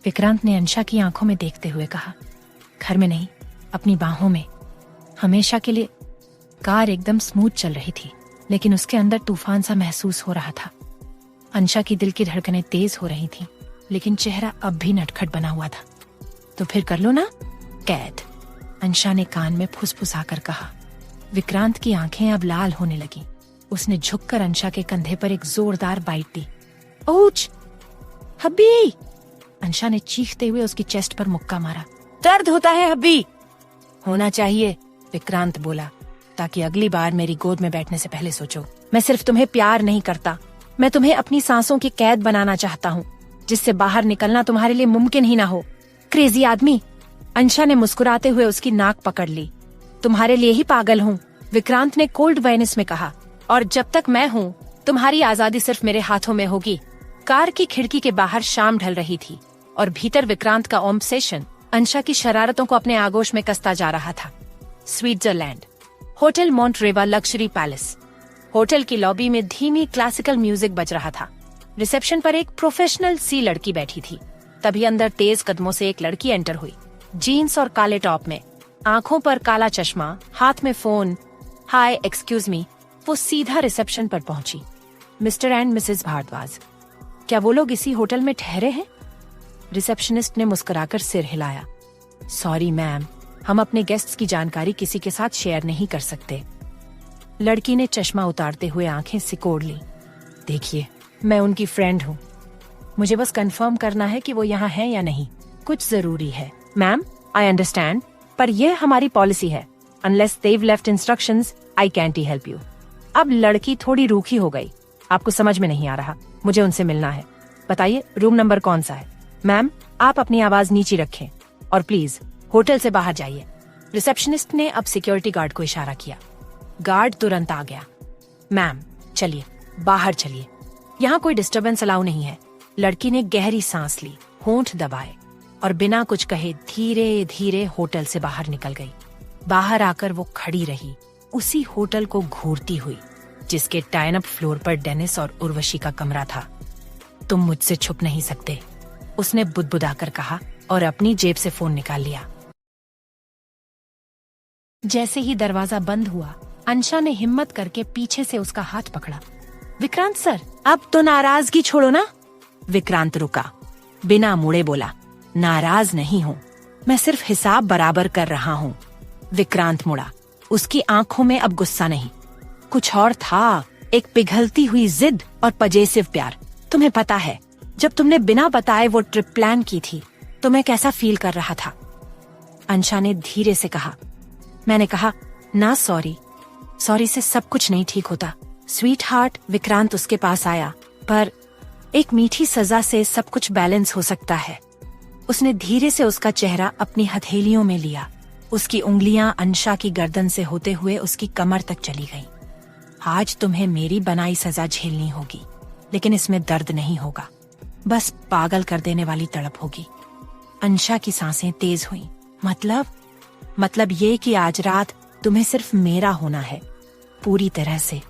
विक्रांत ने अंशा की आंखों में देखते हुए कहा, घर में नहीं, अपनी बाहों में, हमेशा के लिए। कार एकदम स्मूथ चल रही थी, लेकिन उसके अंदर तूफान सा महसूस हो रहा था। अंशा की दिल की धड़कनें तेज हो रही थीं, लेकिन चेहरा अब भी नटखट बना हुआ था। तो फिर कर लो ना कैद, अंशा ने कान में फुसफुसाकर कहा। विक्रांत की आंखें अब लाल होने लगी। उसने झुककर अंशा के कंधे पर एक जोरदार बाइट दी। ओच! हब्बी! अंशा ने चीखते हुए उसकी चेस्ट पर मुक्का मारा। दर्द होता है हब्बी? होना चाहिए, विक्रांत बोला, ताकि अगली बार मेरी गोद में बैठने से पहले सोचो। मैं सिर्फ तुम्हें प्यार नहीं करता, मैं तुम्हें अपनी सांसों की कैद बनाना चाहता हूँ, जिससे बाहर निकलना तुम्हारे लिए मुमकिन ही ना हो। क्रेजी आदमी! अंशा ने मुस्कुराते हुए उसकी नाक पकड़ ली। तुम्हारे लिए ही पागल हूँ, विक्रांत ने कोल्ड वायनेस में कहा, और जब तक मैं हूँ तुम्हारी आजादी सिर्फ मेरे हाथों में होगी। कार की खिड़की के बाहर शाम ढल रही थी और भीतर विक्रांत का ऑब्सेशन अंशा की शरारतों को अपने आगोश में कसता जा रहा था। Switzerland, hotel Montreva luxury palace. Hotel की लॉबी में धीमी क्लासिकल म्यूजिक बज रहा था। रिसेप्शन पर एक प्रोफेशनल सी लड़की बैठी थी। तभी अंदर तेज कदमों से एक लड़की एंटर हुई, जीन्स और काले टॉप में, आंखों पर काला चश्मा, हाथ में फोन। हाय, एक्सक्यूज मी। वो सीधा रिसेप्शन पर पहुंची। मिस्टर एंड मिसेस भारद्वाज, क्या वो लोग इसी होटल में ठहरे हैं? रिसेप्शनिस्ट ने मुस्कुराकर सिर हिलाया। सॉरी मैम, हम अपने गेस्ट्स की जानकारी किसी के साथ शेयर नहीं कर सकते। लड़की ने चश्मा उतारते हुए आंखें सिकोड़ ली। देखिए, मैं उनकी फ्रेंड हूँ, मुझे बस कंफर्म करना है कि वो यहाँ है या नहीं। कुछ जरूरी है मैम, आई अंडरस्टैंड, पर यह हमारी पॉलिसी है। Unless they've left instructions, I can't help you। अब लड़की थोड़ी रूखी हो गई। आपको समझ में नहीं आ रहा, मुझे उनसे मिलना है। बताइए रूम नंबर कौन सा है? मैम, आप अपनी आवाज नीची रखें और प्लीज होटल से बाहर जाइए। रिसेप्शनिस्ट ने अब सिक्योरिटी गार्ड को इशारा किया। गार्ड तुरंत आ गया। मैम चलिए, बाहर चलिए, यहाँ कोई डिस्टरबेंस अलाउ नहीं है। लड़की ने गहरी सांस ली, होंठ दबाए और बिना कुछ कहे धीरे धीरे होटल से बाहर निकल गई। बाहर आकर वो खड़ी रही, उसी होटल को घूरती हुई जिसके टाइन अप फ्लोर पर डेनिस और उर्वशी का कमरा था। तुम मुझसे छुप नहीं सकते, उसने बुदबुदाकर कहा और अपनी जेब से फोन निकाल लिया। जैसे ही दरवाजा बंद हुआ, अंशा ने हिम्मत करके पीछे से उसका हाथ पकड़ा। विक्रांत सर, अब तो नाराजगी छोड़ो ना। विक्रांत रुका, बिना मुड़े बोला, नाराज नहीं हूँ, मैं सिर्फ हिसाब बराबर कर रहा हूँ। विक्रांत मुड़ा, उसकी आंखों में अब गुस्सा नहीं, कुछ और था, एक पिघलती हुई जिद और पजेसिव प्यार। तुम्हें पता है, जब तुमने बिना बताए वो ट्रिप प्लान की थी तो मैं कैसा फील कर रहा था? अंशा ने धीरे से कहा। मैंने कहा ना, सॉरी से सब कुछ नहीं ठीक होता। स्वीट हार्ट, विक्रांत उसके पास आया, पर एक मीठी सजा से सब कुछ बैलेंस हो सकता है। उसने धीरे से उसका चेहरा अपनी हथेलियों में लिया। उसकी उंगलियां अंशा की गर्दन से होते हुए उसकी कमर तक चली गईं। आज तुम्हें मेरी बनाई सजा झेलनी होगी, लेकिन इसमें दर्द नहीं होगा, बस पागल कर देने वाली तड़प होगी। अंशा की सांसें तेज हुईं। मतलब ये कि आज रात तुम्हें सिर्फ मेरा होना है, पूरी तरह से।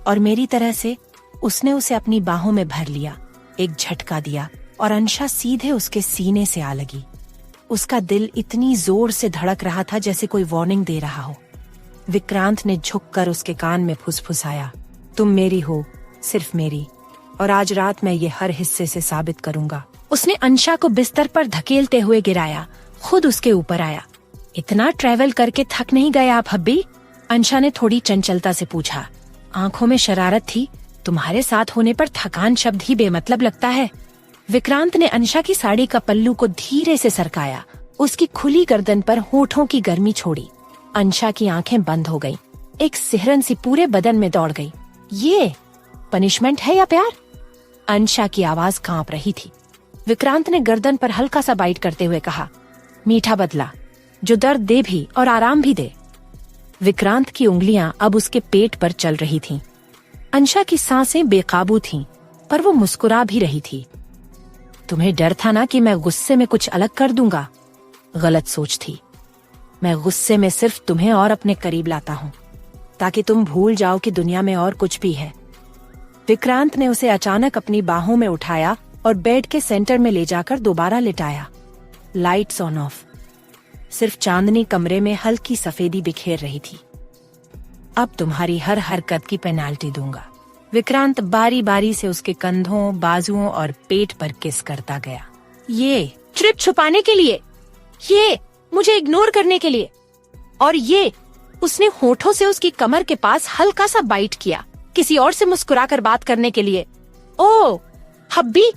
और मेरी तरह से। उसने उसे अपनी बाहों में भर लिया, एक झटका दिया और अंशा सीधे उसके सीने से आ लगी। उसका दिल इतनी जोर से धड़क रहा था जैसे कोई वार्निंग दे रहा हो। विक्रांत ने झुककर उसके कान में फुसफुसाया, तुम मेरी हो, सिर्फ मेरी, और आज रात मैं ये हर हिस्से से साबित करूंगा। उसने अंशा को बिस्तर पर धकेलते हुए गिराया, खुद उसके ऊपर आया। इतना ट्रैवल करके थक नहीं गए आप हब्बी? अंशा ने थोड़ी चंचलता से पूछा। आंखों में शरारत थी। तुम्हारे साथ होने पर थकान शब्द ही बेमतलब लगता है। विक्रांत ने अंशा की साड़ी का पल्लू को धीरे से सरकाया। उसकी खुली गर्दन पर होठों की गर्मी छोड़ी। अंशा की आंखें बंद हो गईं। एक सिहरन सी पूरे बदन में दौड़ गई। ये पनिशमेंट है या प्यार? अंशा की आवाज कांप रही थी। विक्रांत ने गर्दन पर हल्का सा बाइट करते हुए कहा, मीठा बदला, जो दर्द दे भी और आराम भी दे। विक्रांत की उंगलियां अब उसके पेट पर चल रही थीं। अंशा की सांसें बेकाबू थीं, पर वो मुस्कुरा भी रही थी। तुम्हें डर था ना कि मैं गुस्से में कुछ अलग कर दूंगा? गलत सोच थी। मैं गुस्से में सिर्फ तुम्हें और अपने करीब लाता हूँ, ताकि तुम भूल जाओ कि दुनिया में और कुछ भी है। विक्रांत ने उसे अचानक अपनी बाहों में उठाया और बेड के सेंटर में ले जाकर दोबारा लिटाया। Lights on off. सिर्फ चांदनी कमरे में हल्की सफेदी बिखेर रही थी। अब तुम्हारी हर हरकत की पेनाल्टी दूंगा। विक्रांत बारी बारी से उसके कंधों, बाजुओं और पेट पर किस करता गया। ये ट्रिप छुपाने के लिए, ये मुझे इग्नोर करने के लिए, और ये उसने होठों से उसकी कमर के पास हल्का सा बाइट किया, किसी और से मुस्कुराकर बात करने के लिए। ओ हब्बी!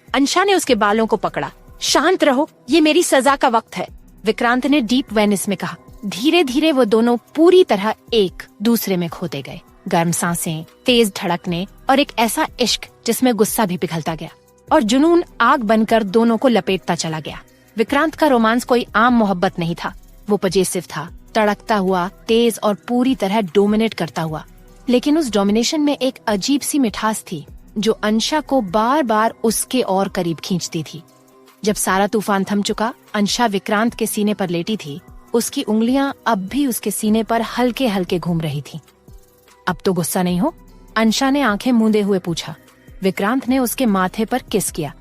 अंशा ने उसके बालों को पकड़ा। शांत रहो, ये मेरी सजा का वक्त है, विक्रांत ने डीप वेनिस में कहा। धीरे धीरे वो दोनों पूरी तरह एक दूसरे में खोते गए। गर्म सांसें, तेज धड़कने और एक ऐसा इश्क जिसमें गुस्सा भी पिघलता गया और जुनून आग बनकर दोनों को लपेटता चला गया। विक्रांत का रोमांस कोई आम मोहब्बत नहीं था, वो पजेसिव था, तड़कता हुआ, तेज और पूरी तरह डोमिनेट करता हुआ। लेकिन उस डोमिनेशन में एक अजीब सी मिठास थी जो अंशा को बार बार उसके और करीब खींचती थी। जब सारा तूफान थम चुका, अंशा विक्रांत के सीने पर लेटी थी। उसकी उंगलियां अब भी उसके सीने पर हल्के हल्के घूम रही थीं। अब तो गुस्सा नहीं हो? अंशा ने आंखें मूंदे हुए पूछा। विक्रांत ने उसके माथे पर किस किया।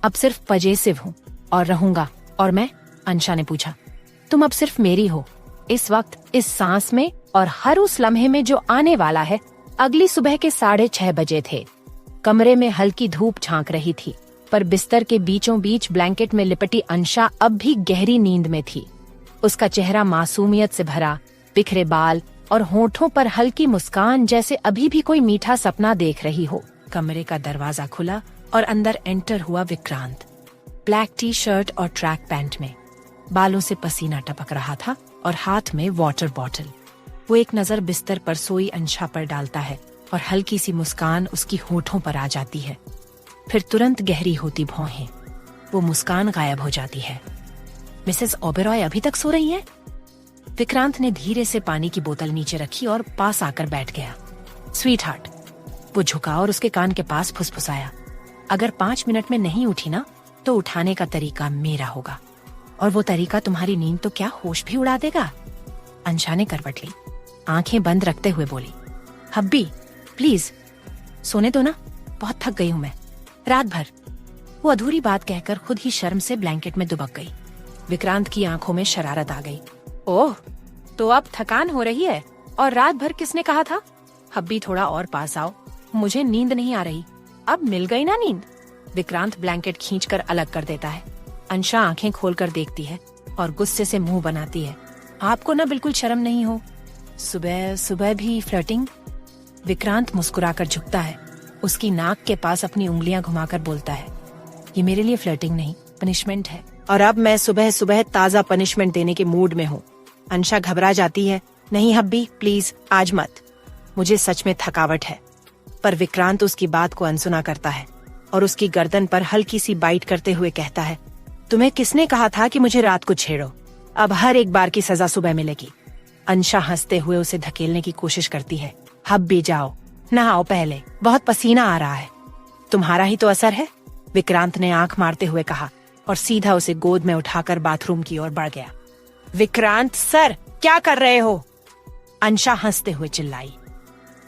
अब सिर्फ पजेसिव हूँ और रहूंगा। और मैं? अंशा ने पूछा। तुम अब सिर्फ मेरी हो, इस वक्त, इस सांस में और हर उस लम्हे में जो आने वाला है। अगली सुबह के 6:30 बजे थे। कमरे में हल्की धूप झांक रही थी, पर बिस्तर के बीचों बीच ब्लैंकेट में लिपटी अंशा अब भी गहरी नींद में थी। उसका चेहरा मासूमियत से भरा, बिखरे बाल और होठों पर हल्की मुस्कान, जैसे अभी भी कोई मीठा सपना देख रही हो। कमरे का दरवाजा खुला और अंदर एंटर हुआ विक्रांत। ब्लैक टी शर्ट और ट्रैक पैंट में, बालों से पसीना टपक रहा था और हाथ में वाटर बॉटल। वो एक नजर बिस्तर पर सोई अंशा पर डालता है और हल्की सी मुस्कान उसकी होठों पर आ जाती है। फिर तुरंत गहरी होती भौहें, वो मुस्कान गायब हो जाती है। मिसेस ओबेरॉय अभी तक सो रही हैं? विक्रांत ने धीरे से पानी की बोतल नीचे रखी और पास आकर बैठ गया। स्वीट हार्ट, वो झुका और उसके कान के पास फुसफुसाया। अगर 5 मिनट में नहीं उठी ना, तो उठाने का तरीका मेरा होगा, और वो तरीका तुम्हारी नींद तो क्या होश भी उड़ा देगा। अंशा ने करवट ली, आंखें बंद रखते हुए बोली, हब्बी प्लीज सोने दो ना, बहुत थक गई हूं मैं, रात भर। वो अधूरी बात कहकर खुद ही शर्म से ब्लैंकेट में दुबक गई। विक्रांत की आंखों में शरारत आ गई। ओह, तो अब थकान हो रही है? और रात भर किसने कहा था? हब्बी थोड़ा और पास आओ, मुझे नींद नहीं आ रही। अब मिल गई ना नींद? विक्रांत ब्लैंकेट खींचकर अलग कर देता है। अंशा आंखें खोलकर देखती है और गुस्से से मुंह बनाती है। आपको ना बिल्कुल शर्म नहीं हो? सुबह सुबह भी फ्लर्टिंग? विक्रांत मुस्कुराकर झुकता है, उसकी नाक के पास अपनी उंगलियां घुमाकर बोलता है, ये मेरे लिए फ्लर्टिंग नहीं, पनिशमेंट है, और अब मैं सुबह सुबह ताजा पनिशमेंट देने के मूड में हूँ। अंशा घबरा जाती है। नहीं हब्बी प्लीज, आज मत, मुझे सच में थकावट है। पर विक्रांत उसकी बात को अनसुना करता है। और उसकी गर्दन पर हल्की सी बाइट करते हुए कहता है, तुम्हें किसने कहा था कि मुझे रात को छेड़ो? अब हर एक बार की सजा सुबह मिलेगी। अंशा हंसते हुए उसे धकेलने की कोशिश करती है। अब भी जाओ, नहाओ पहले, बहुत पसीना आ रहा है। तुम्हारा ही तो असर है, विक्रांत ने आंख मारते हुए कहा और सीधा उसे गोद में उठाकर बाथरूम की ओर बढ़ गया। विक्रांत सर, क्या कर रहे हो? अंशा हंसते हुए चिल्लाई।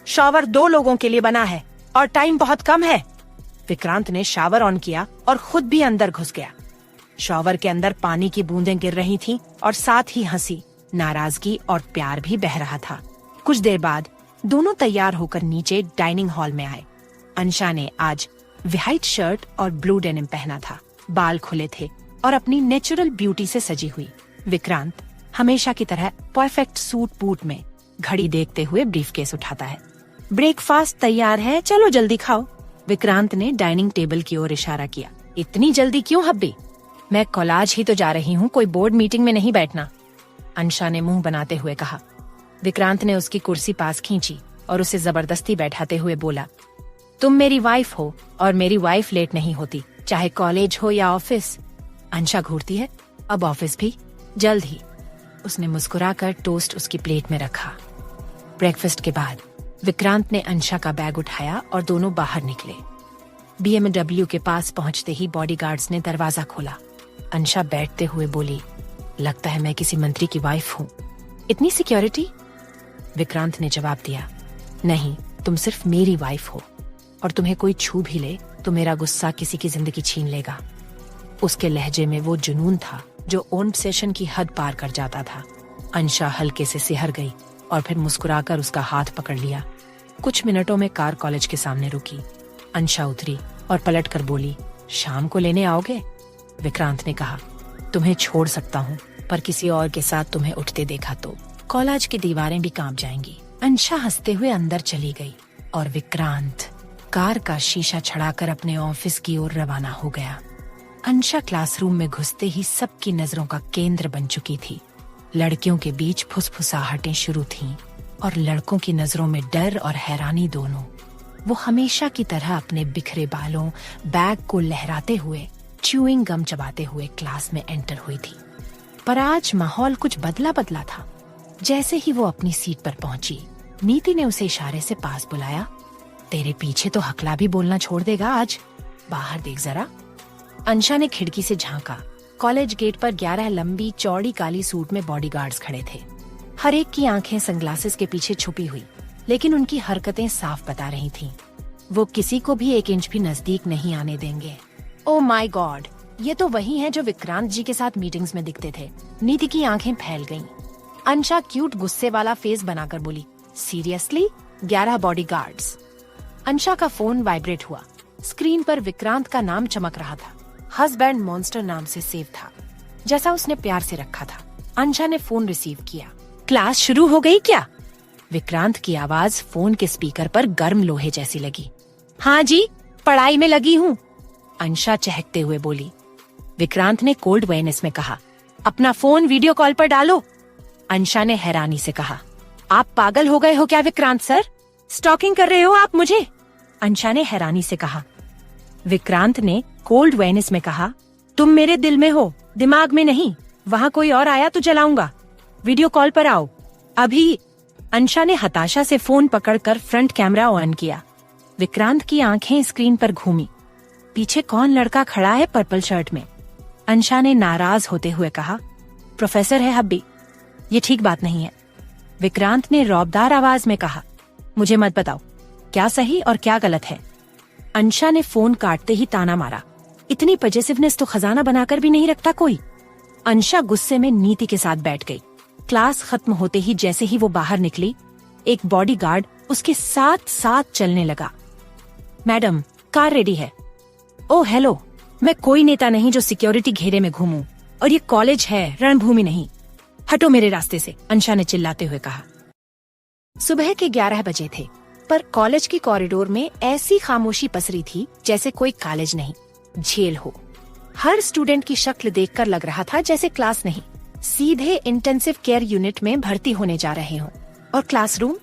शॉवर 2 लोगों के लिए बना है और टाइम बहुत कम है। विक्रांत ने शावर ऑन किया और खुद भी अंदर घुस गया। शॉवर के अंदर पानी की बूंदें गिर रही थीं और साथ ही हंसी, नाराजगी और प्यार भी बह रहा था। कुछ देर बाद दोनों तैयार होकर नीचे डाइनिंग हॉल में आए। अंशा ने आज व्हाइट शर्ट और ब्लू डेनिम पहना था, बाल खुले थे और अपनी नेचुरल ब्यूटी से सजी हुई। विक्रांत हमेशा की तरह परफेक्ट सूट बूट में घड़ी देखते हुए ब्रीफकेस उठाता है। ब्रेकफास्ट तैयार है, चलो जल्दी खाओ। विक्रांत ने डाइनिंग टेबल की ओर इशारा किया। इतनी जल्दी क्यों हब्बी? मैं कॉलेज ही तो जा रही हूँ, कोई बोर्ड मीटिंग में नहीं बैठना, अंशा ने मुंह बनाते हुए कहा। विक्रांत ने उसकी कुर्सी पास खींची और उसे जबरदस्ती बैठाते हुए बोला, तुम मेरी वाइफ हो और मेरी वाइफ लेट नहीं होती, चाहे कॉलेज हो या ऑफिस। अंशा घूरती है, अब ऑफिस भी जल्द ही। उसने मुस्कुराकर टोस्ट उसकी प्लेट में रखा। ब्रेकफास्ट के बाद विक्रांत ने अंशा का बैग उठाया और दोनों बाहर निकले। BMW के पास पहुंचते ही बॉडीगार्ड्स ने दरवाजा खोला। अंशा बैठते हुए बोली, लगता है मैं किसी मंत्री की वाइफ हूँ। इतनी सिक्योरिटी? विक्रांत ने जवाब दिया, नहीं, तुम सिर्फ मेरी वाइफ हो और तुम्हें कोई छू भी ले तो मेरा गुस्सा किसी की जिंदगी छीन लेगा। उसके लहजे में वो जुनून था जो ऑब्सेशन की हद पार कर जाता था। अंशा हल्के से सिहर गई और फिर मुस्कुराकर उसका हाथ पकड़ लिया। कुछ मिनटों में कार कॉलेज के सामने रुकी। अंशा उतरी और पलटकर बोली, शाम को लेने आओगे? विक्रांत ने कहा, तुम्हें छोड़ सकता हूँ, पर किसी और के साथ तुम्हें उठते देखा तो कॉलेज की दीवारें भी कांप जाएंगी। अंशा हंसते हुए अंदर चली गई और विक्रांत कार का शीशा छड़ाकर अपने ऑफिस की ओर रवाना हो गया। अंशा क्लासरूम में घुसते ही सबकी नजरों का केंद्र बन चुकी थी। लड़कियों के बीच फुसफुसाहटें शुरू थीं और लड़कों की नजरों में डर और हैरानी दोनों। वो हमेशा की तरह अपने बिखरे बालों, बैग को लहराते हुए, च्यूइंग गम चबाते हुए क्लास में एंटर हुई थी। पर आज माहौल कुछ बदला बदला था। जैसे ही वो अपनी सीट पर पहुंची, नीति ने उसे इशारे से पास बुलाया। तेरे पीछे तो हकला भी बोलना छोड़ देगा आज, बाहर देख जरा। अंशा ने खिड़की से झांका। कॉलेज गेट पर 11 लंबी चौड़ी काली सूट में बॉडीगार्ड्स खड़े थे। हर एक की आंखें सनग्लासेस के पीछे छुपी हुई, लेकिन उनकी हरकतें साफ बता रही थीं। वो किसी को भी 1 इंच भी नजदीक नहीं आने देंगे। ओह माय गॉड, ये तो वही हैं जो विक्रांत जी के साथ मीटिंग्स में दिखते थे। नीति की आंखें फैल गईं। अंशा क्यूट गुस्से वाला फेस बनाकर बोली, सीरियसली? 11 बॉडीगार्ड्स? अंशा का फोन वाइब्रेट हुआ। स्क्रीन पर विक्रांत का नाम चमक रहा था। हस्बैंड मॉन्स्टर नाम से सेव था, जैसा उसने प्यार से रखा था। अंशा ने फोन रिसीव किया। क्लास शुरू हो गई क्या? विक्रांत की आवाज फोन के स्पीकर पर गर्म लोहे जैसी लगी। हाँ जी, पढ़ाई में लगी हूँ, अंशा चहकते हुए बोली। विक्रांत ने कोल्ड वेनेस में कहा, अपना फोन वीडियो कॉल पर डालो। अंशा ने हैरानी से कहा, आप पागल हो गए हो क्या विक्रांत सर? स्टॉकिंग कर रहे हो आप मुझे? अंशा ने हैरानी से कहा। विक्रांत ने कोल्ड वेनेस में कहा, तुम मेरे दिल में हो, दिमाग में नहीं। वहाँ कोई और आया तो जलाऊंगा। वीडियो कॉल पर आओ अभी। अंशा ने हताशा से फोन पकड़कर फ्रंट कैमरा ऑन किया। विक्रांत की आंखें स्क्रीन पर घूमी। पीछे कौन लड़का खड़ा है पर्पल शर्ट में? अंशा ने नाराज होते हुए कहा, प्रोफेसर है हब्बी, ये ठीक बात नहीं है। विक्रांत ने रौबदार आवाज में कहा, मुझे मत बताओ क्या सही और क्या गलत है। अंशा ने फोन काटते ही ताना मारा, इतनी पजेसिवनेस तो खजाना बनाकर भी नहीं रखता कोई। अंशा गुस्से में नीति के साथ बैठ गई। क्लास खत्म होते ही जैसे ही वो बाहर निकली, एक बॉडीगार्ड उसके साथ साथ चलने लगा। मैडम, कार रेडी है। ओह हेलो, मैं कोई नेता नहीं जो सिक्योरिटी घेरे में घूमूं, और ये कॉलेज है, रणभूमि नहीं। हटो मेरे रास्ते से, अंशा ने चिल्लाते हुए कहा। सुबह के 11 बजे थे, पर कॉलेज की कॉरिडोर में ऐसी खामोशी पसरी थी जैसे कोई कॉलेज नहीं, जेल हो। हर स्टूडेंट की शक्ल देखकर लग रहा था जैसे क्लास नहीं, सीधे इंटेंसिव केयर यूनिट में भर्ती होने जा रहे हों। और क्लासरूम,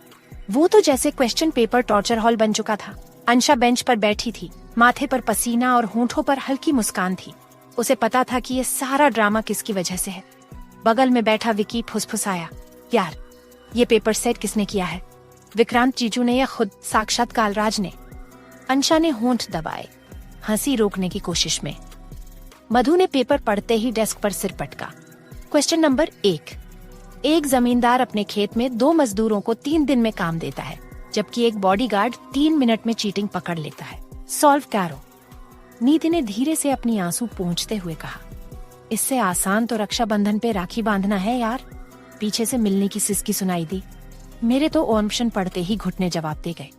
वो तो जैसे क्वेश्चन पेपर टॉर्चर हॉल बन चुका था। अंशा बेंच पर बैठी थी, माथे पर पसीना और होंठों पर हल्की मुस्कान थी। उसे पता था कि ये सारा ड्रामा किसकी वजह से है। बगल में बैठा विकी फुसफुसाया, यार ये पेपर सेट किसने किया है? विक्रांत जीजू ने या खुद साक्षात कालराज ने? अंशा ने होंठ दबाए, हंसी रोकने की कोशिश में। मधु ने पेपर पढ़ते ही डेस्क पर सिर पटका। Question number 1। एक जमींदार अपने खेत में 2 मजदूरों को 3 दिन में काम देता है, जबकि एक बॉडीगार्ड 3 मिनट में चीटिंग पकड़ लेता है। सॉल्व करो। नीति ने धीरे से अपनी आंसू पोंछते हुए कहा, इससे आसान तो रक्षाबंधन पे राखी बांधना है यार। पीछे से मिलने की सिसकी सुनाई दी। मेरे तो ऑप्शन पढ़ते ही घुटने जवाब दे गए।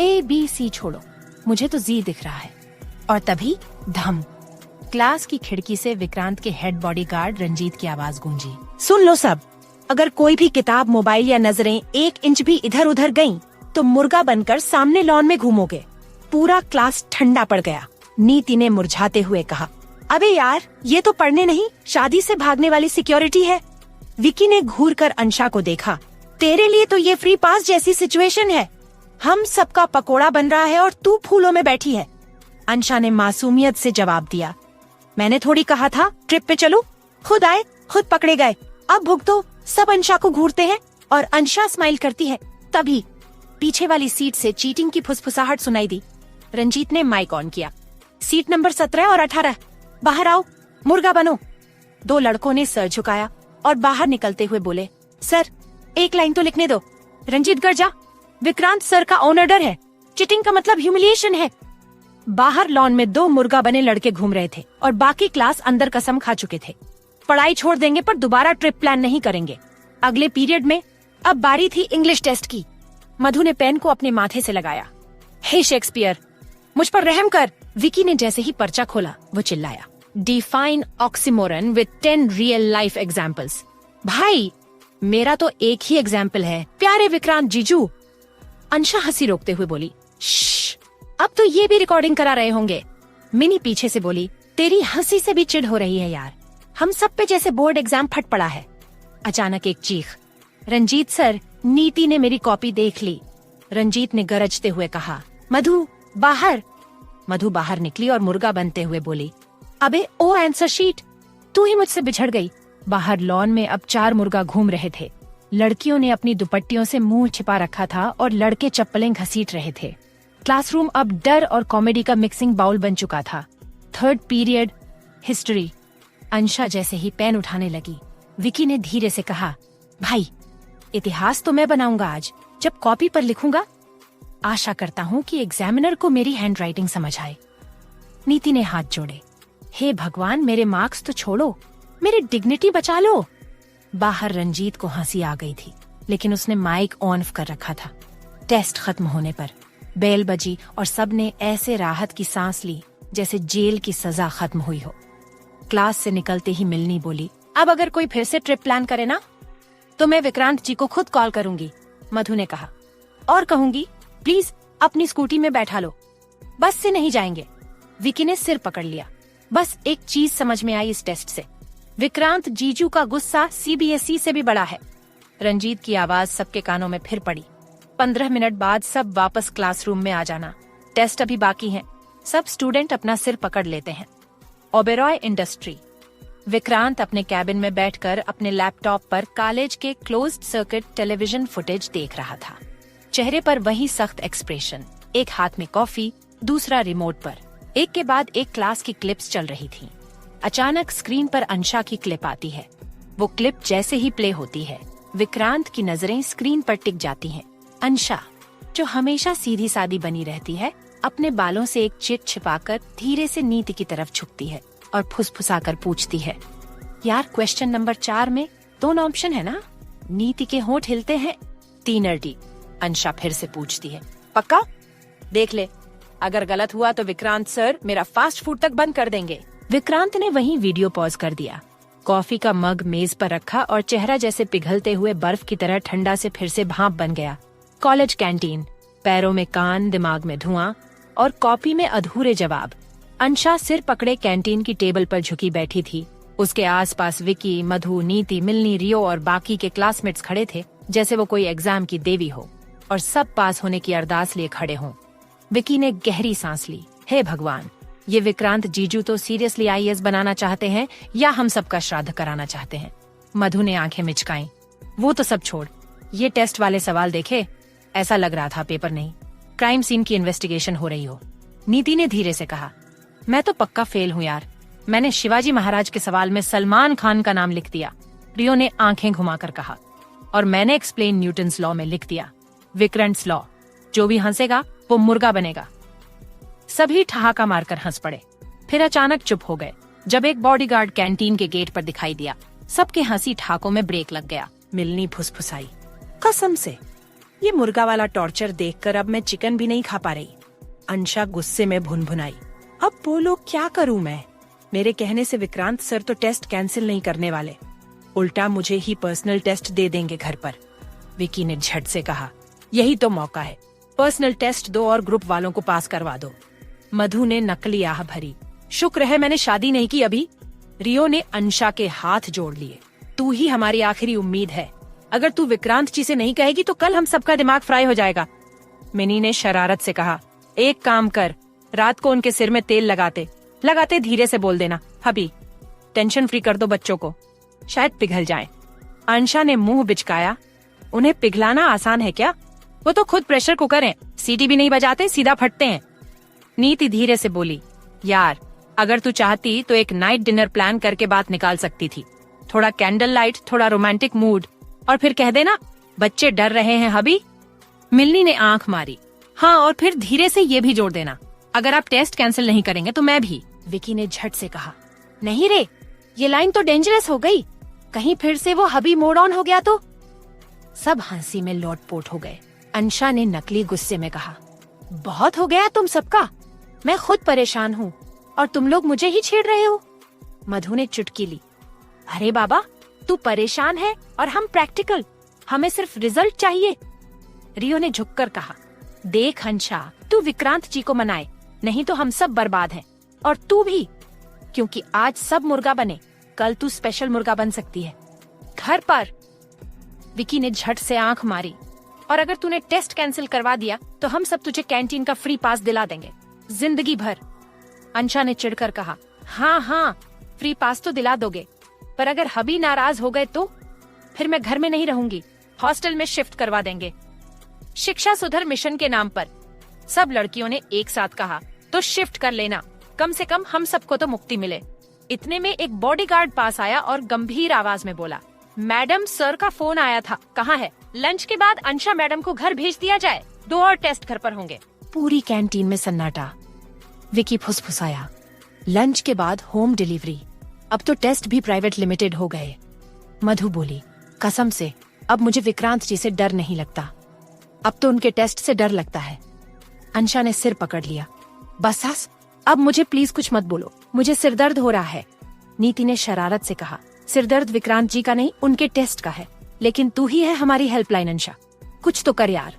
ABC छोड़ो, मुझे तो जी दिख रहा है। और तभी धम, क्लास की खिड़की से विक्रांत के हेड बॉडीगार्ड रंजीत की आवाज गूंजी, सुन लो सब, अगर कोई भी किताब, मोबाइल या नजरें 1 इंच भी इधर उधर गईं, तो मुर्गा बनकर सामने लॉन में घूमोगे। पूरा क्लास ठंडा पड़ गया। नीति ने मुरझाते हुए कहा, अबे यार ये तो पढ़ने नहीं, शादी से भागने वाली सिक्योरिटी है। विकी ने घूर कर अंशा को देखा, तेरे लिए तो ये फ्री पास जैसी सिचुएशन है। हम सबका पकोड़ा बन रहा है और तू फूलों में बैठी है। अंशा ने मासूमियत से जवाब दिया, मैंने थोड़ी कहा था ट्रिप पे चलो, खुद आए खुद पकड़े गए, अब भुगतो। सब अंशा को घूरते हैं और अंशा स्माइल करती है। तभी पीछे वाली सीट से चीटिंग की फुसफुसाहट सुनाई दी। रंजीत ने माइक ऑन किया, सीट नंबर 17 और 18, बाहर आओ, मुर्गा बनो। 2 लड़कों ने सर झुकाया और बाहर निकलते हुए बोले, सर एक लाइन तो लिखने दो। रंजीत घर जा, विक्रांत सर का ऑन ऑर्डर है, चीटिंग का मतलब ह्यूमिलिएशन है। बाहर लॉन में 2 मुर्गा बने लड़के घूम रहे थे और बाकी क्लास अंदर कसम खा चुके थे, पढ़ाई छोड़ देंगे पर दोबारा ट्रिप प्लान नहीं करेंगे। अगले पीरियड में अब बारी थी इंग्लिश टेस्ट की। मधु ने पेन को अपने माथे से लगाया, हे शेक्सपियर मुझ पर रहम कर। विकी ने जैसे ही पर्चा खोला वो चिल्लाया, define oxymoron with 10 real life examples. भाई मेरा तो एक ही एग्जाम्पल है, प्यारे विक्रांत जीजू। अंशा हंसी रोकते हुए बोली, श्श, अब तो ये भी रिकॉर्डिंग करा रहे होंगे। मिनी पीछे से बोली, तेरी हंसी से भी चिढ़ हो रही है यार, हम सब पे जैसे बोर्ड एग्जाम फट पड़ा है। अचानक एक चीख, रंजीत सर, नीति ने मेरी कॉपी देख ली। रंजीत ने गरजते हुए कहा, मधु बाहर। मधु बाहर निकली और मुर्गा बनते हुए बोली, अबे ओ आंसर शीट, तू ही मुझसे बिछड़ गई। बाहर लॉन में अब 4 मुर्गा घूम रहे थे। लड़कियों ने अपनी दुपट्टियों से मुंह छिपा रखा था और लड़के चप्पलें घसीट रहे थे। क्लासरूम अब डर और कॉमेडी का मिक्सिंग बाउल बन चुका था। 3rd period history. अंशा जैसे ही पेन उठाने लगी, विकी ने धीरे से कहा, भाई इतिहास तो मैं बनाऊंगा आज, जब कॉपी पर लिखूंगा। आशा करता हूँ कि एग्जामिनर को मेरी हैंडराइटिंग समझ आए। नीति ने हाथ जोड़े, हे भगवान मेरे मार्क्स तो छोड़ो, मेरी डिग्निटी बचा लो। बाहर रंजीत को हंसी आ गई थी, लेकिन उसने माइक ऑन कर रखा था। टेस्ट खत्म होने पर बेल बजी और सबने ऐसे राहत की सांस ली जैसे जेल की सजा खत्म हुई हो। क्लास से निकलते ही मिलनी बोली, अब अगर कोई फिर से ट्रिप प्लान करे ना, तो मैं विक्रांत जी को खुद कॉल करूंगी। मधु ने कहा, और कहूंगी प्लीज अपनी स्कूटी में बैठा लो, बस से नहीं जाएंगे। विकी ने सिर पकड़ लिया। बस एक चीज समझ में आई इस टेस्ट से, विक्रांत जीजू का गुस्सा CBSE से भी बड़ा है। रंजीत की आवाज सबके कानों में फिर पड़ी, 15 मिनट बाद सब वापस क्लासरूम में आ जाना, टेस्ट अभी बाकी है। सब स्टूडेंट अपना सिर पकड़ लेते हैं। ओबेरॉय इंडस्ट्री। विक्रांत अपने कैबिन में बैठकर अपने लैपटॉप पर कॉलेज के क्लोज्ड सर्किट टेलीविजन फुटेज देख रहा था। चेहरे पर वही सख्त एक्सप्रेशन, एक हाथ में कॉफी, दूसरा रिमोट पर। एक के बाद एक क्लास की क्लिप्स चल रही थीं। अचानक स्क्रीन पर अंशा की क्लिप आती है। वो क्लिप जैसे ही प्ले होती है, विक्रांत की नजरें स्क्रीन पर टिक जाती हैं। अंशा, जो हमेशा सीधी सादी बनी रहती है, अपने बालों से एक चिट छिपाकर धीरे से नीति की तरफ झुकती है और फुसफुसाकर पूछती है, यार क्वेश्चन नंबर 4 में 2 ऑप्शन है ना? नीति के होंठ हिलते हैं। 3 अंशा फिर से पूछती है, पक्का? देख ले, अगर गलत हुआ तो विक्रांत सर मेरा फास्ट फूड तक बंद कर देंगे। विक्रांत ने वहीं वीडियो पॉज कर दिया, कॉफी का मग मेज पर रखा और चेहरा जैसे पिघलते हुए बर्फ की तरह ठंडा से फिर से भाप बन गया। कॉलेज कैंटीन, पैरों में कान, दिमाग में धुआं और कॉपी में अधूरे जवाब। अंशा सिर पकड़े कैंटीन की टेबल पर झुकी बैठी थी। उसके आसपास विकी, मधु, नीति, मिलनी, रियो और बाकी के क्लासमेट्स खड़े थे, जैसे वो कोई एग्जाम की देवी हो और सब पास होने की अरदास लिए खड़े हों। विकी ने गहरी सांस ली, हे भगवान, ये विक्रांत जीजू तो सीरियसली आईएएस बनाना चाहते हैं या हम सबका श्राद्ध कराना चाहते हैं। मधु ने आंखें मिचकाई। वो तो सब छोड़, ये टेस्ट वाले सवाल देखे, ऐसा लग रहा था पेपर नहीं, क्राइम सीन की इन्वेस्टिगेशन हो रही हो। नीति ने धीरे से कहा, मैं तो पक्का फेल हूँ यार, मैंने शिवाजी महाराज के सवाल में सलमान खान का नाम लिख दिया। रियो ने आंखें घुमाकर कहा, और मैंने एक्सप्लेन न्यूटन्स लॉ में लिख दिया, विक्रंट्स लॉ, जो भी हंसेगा वो मुर्गा बनेगा। सभी ठहाका मारकर हंस पड़े, फिर अचानक चुप हो गए जब एक बॉडीगार्ड कैंटीन के गेट पर दिखाई दिया। सबके हंसी ठहाकों में ब्रेक लग गया। मिलनी फुसफुसाई, कसम से ये मुर्गा वाला टॉर्चर देखकर अब मैं चिकन भी नहीं खा पा रही। अंशा गुस्से में भुनभुनाई, अब बोलो क्या करूं मैं? मेरे कहने से विक्रांत सर तो टेस्ट कैंसिल नहीं करने वाले, उल्टा मुझे ही पर्सनल टेस्ट दे देंगे घर पर। विकी ने झट से कहा, यही तो मौका है, पर्सनल टेस्ट दो और ग्रुप वालों को पास करवा दो। मधु ने नकली आह भरी, शुक्र है मैंने शादी नहीं की अभी। रियो ने अंशा के हाथ जोड़ लिए, तू ही हमारी आखिरी उम्मीद है, अगर तू विक्रांत जी से नहीं कहेगी तो कल हम सबका दिमाग फ्राई हो जाएगा। मिनी ने शरारत से कहा, एक काम कर, रात को उनके सिर में तेल लगाते लगाते धीरे से बोल देना, हबी टेंशन फ्री कर दो बच्चों को, शायद पिघल जाएं। अंशा ने मुंह बिचकाया, उन्हें पिघलाना आसान है क्या? वो तो खुद प्रेशर कुकर हैं, सीटी भी नहीं बजाते, सीधा फटते हैं। नीति धीरे से बोली, यार अगर तू चाहती तो एक नाइट डिनर प्लान करके बात निकाल सकती थी, थोड़ा कैंडल लाइट, थोड़ा रोमांटिक मूड, और फिर कह देना बच्चे डर रहे हैं हबी। मिलनी ने आंख मारी, हाँ और फिर धीरे से ये भी जोड़ देना, अगर आप टेस्ट कैंसिल नहीं करेंगे तो मैं भी। विकी ने झट से कहा, नहीं रे, ये लाइन तो डेंजरस हो गई, कहीं फिर से वो हबी मोड ऑन हो गया तो। सब हंसी में लोटपोट हो गए। अंशा ने नकली गुस्से में कहा, बहुत हो गया तुम सबका, मैं खुद परेशान हूँ और तुम लोग मुझे ही छेड़ रहे हो। मधु ने चुटकी ली, अरे बाबा तू परेशान है और हम प्रैक्टिकल, हमें सिर्फ रिजल्ट चाहिए। रियो ने झुककर कहा, देख अंशा, तू विक्रांत जी को मनाए, नहीं तो हम सब बर्बाद हैं, और तू भी, क्योंकि आज सब मुर्गा बने, कल तू स्पेशल मुर्गा बन सकती है घर पर। विकी ने झट से आंख मारी, और अगर तूने टेस्ट कैंसिल करवा दिया तो हम सब तुझे कैंटीन का फ्री पास दिला देंगे जिंदगी भर। अंशा ने चिढ़कर कहा, हाँ हाँ फ्री पास तो दिला दोगे, पर अगर हबी नाराज हो गए तो फिर मैं घर में नहीं रहूंगी, हॉस्टल में शिफ्ट करवा देंगे। शिक्षा सुधर मिशन के नाम पर सब लड़कियों ने एक साथ कहा, तो शिफ्ट कर लेना, कम से कम हम सबको तो मुक्ति मिले। इतने में एक बॉडीगार्ड पास आया और गंभीर आवाज में बोला, मैडम सर का फोन आया था, कहाँ है? लंच के बाद अंशा मैडम को घर भेज दिया जाए, 2 और टेस्ट घर पर होंगे। पूरी कैंटीन में सन्नाटा। विकी फुसफुसाया, लंच के बाद होम डिलीवरी, अब तो टेस्ट भी प्राइवेट लिमिटेड हो गए। मधु बोली, कसम से अब मुझे विक्रांत जी से डर नहीं लगता, अब तो उनके टेस्ट से डर लगता है। अंशा ने सिर पकड़ लिया, बस अब मुझे प्लीज कुछ मत बोलो, मुझे सिरदर्द हो रहा है। नीति ने शरारत से कहा, सिरदर्द विक्रांत जी का नहीं, उनके टेस्ट का है, लेकिन तू ही है हमारी हेल्पलाइन अंशा, कुछ तो कर यार।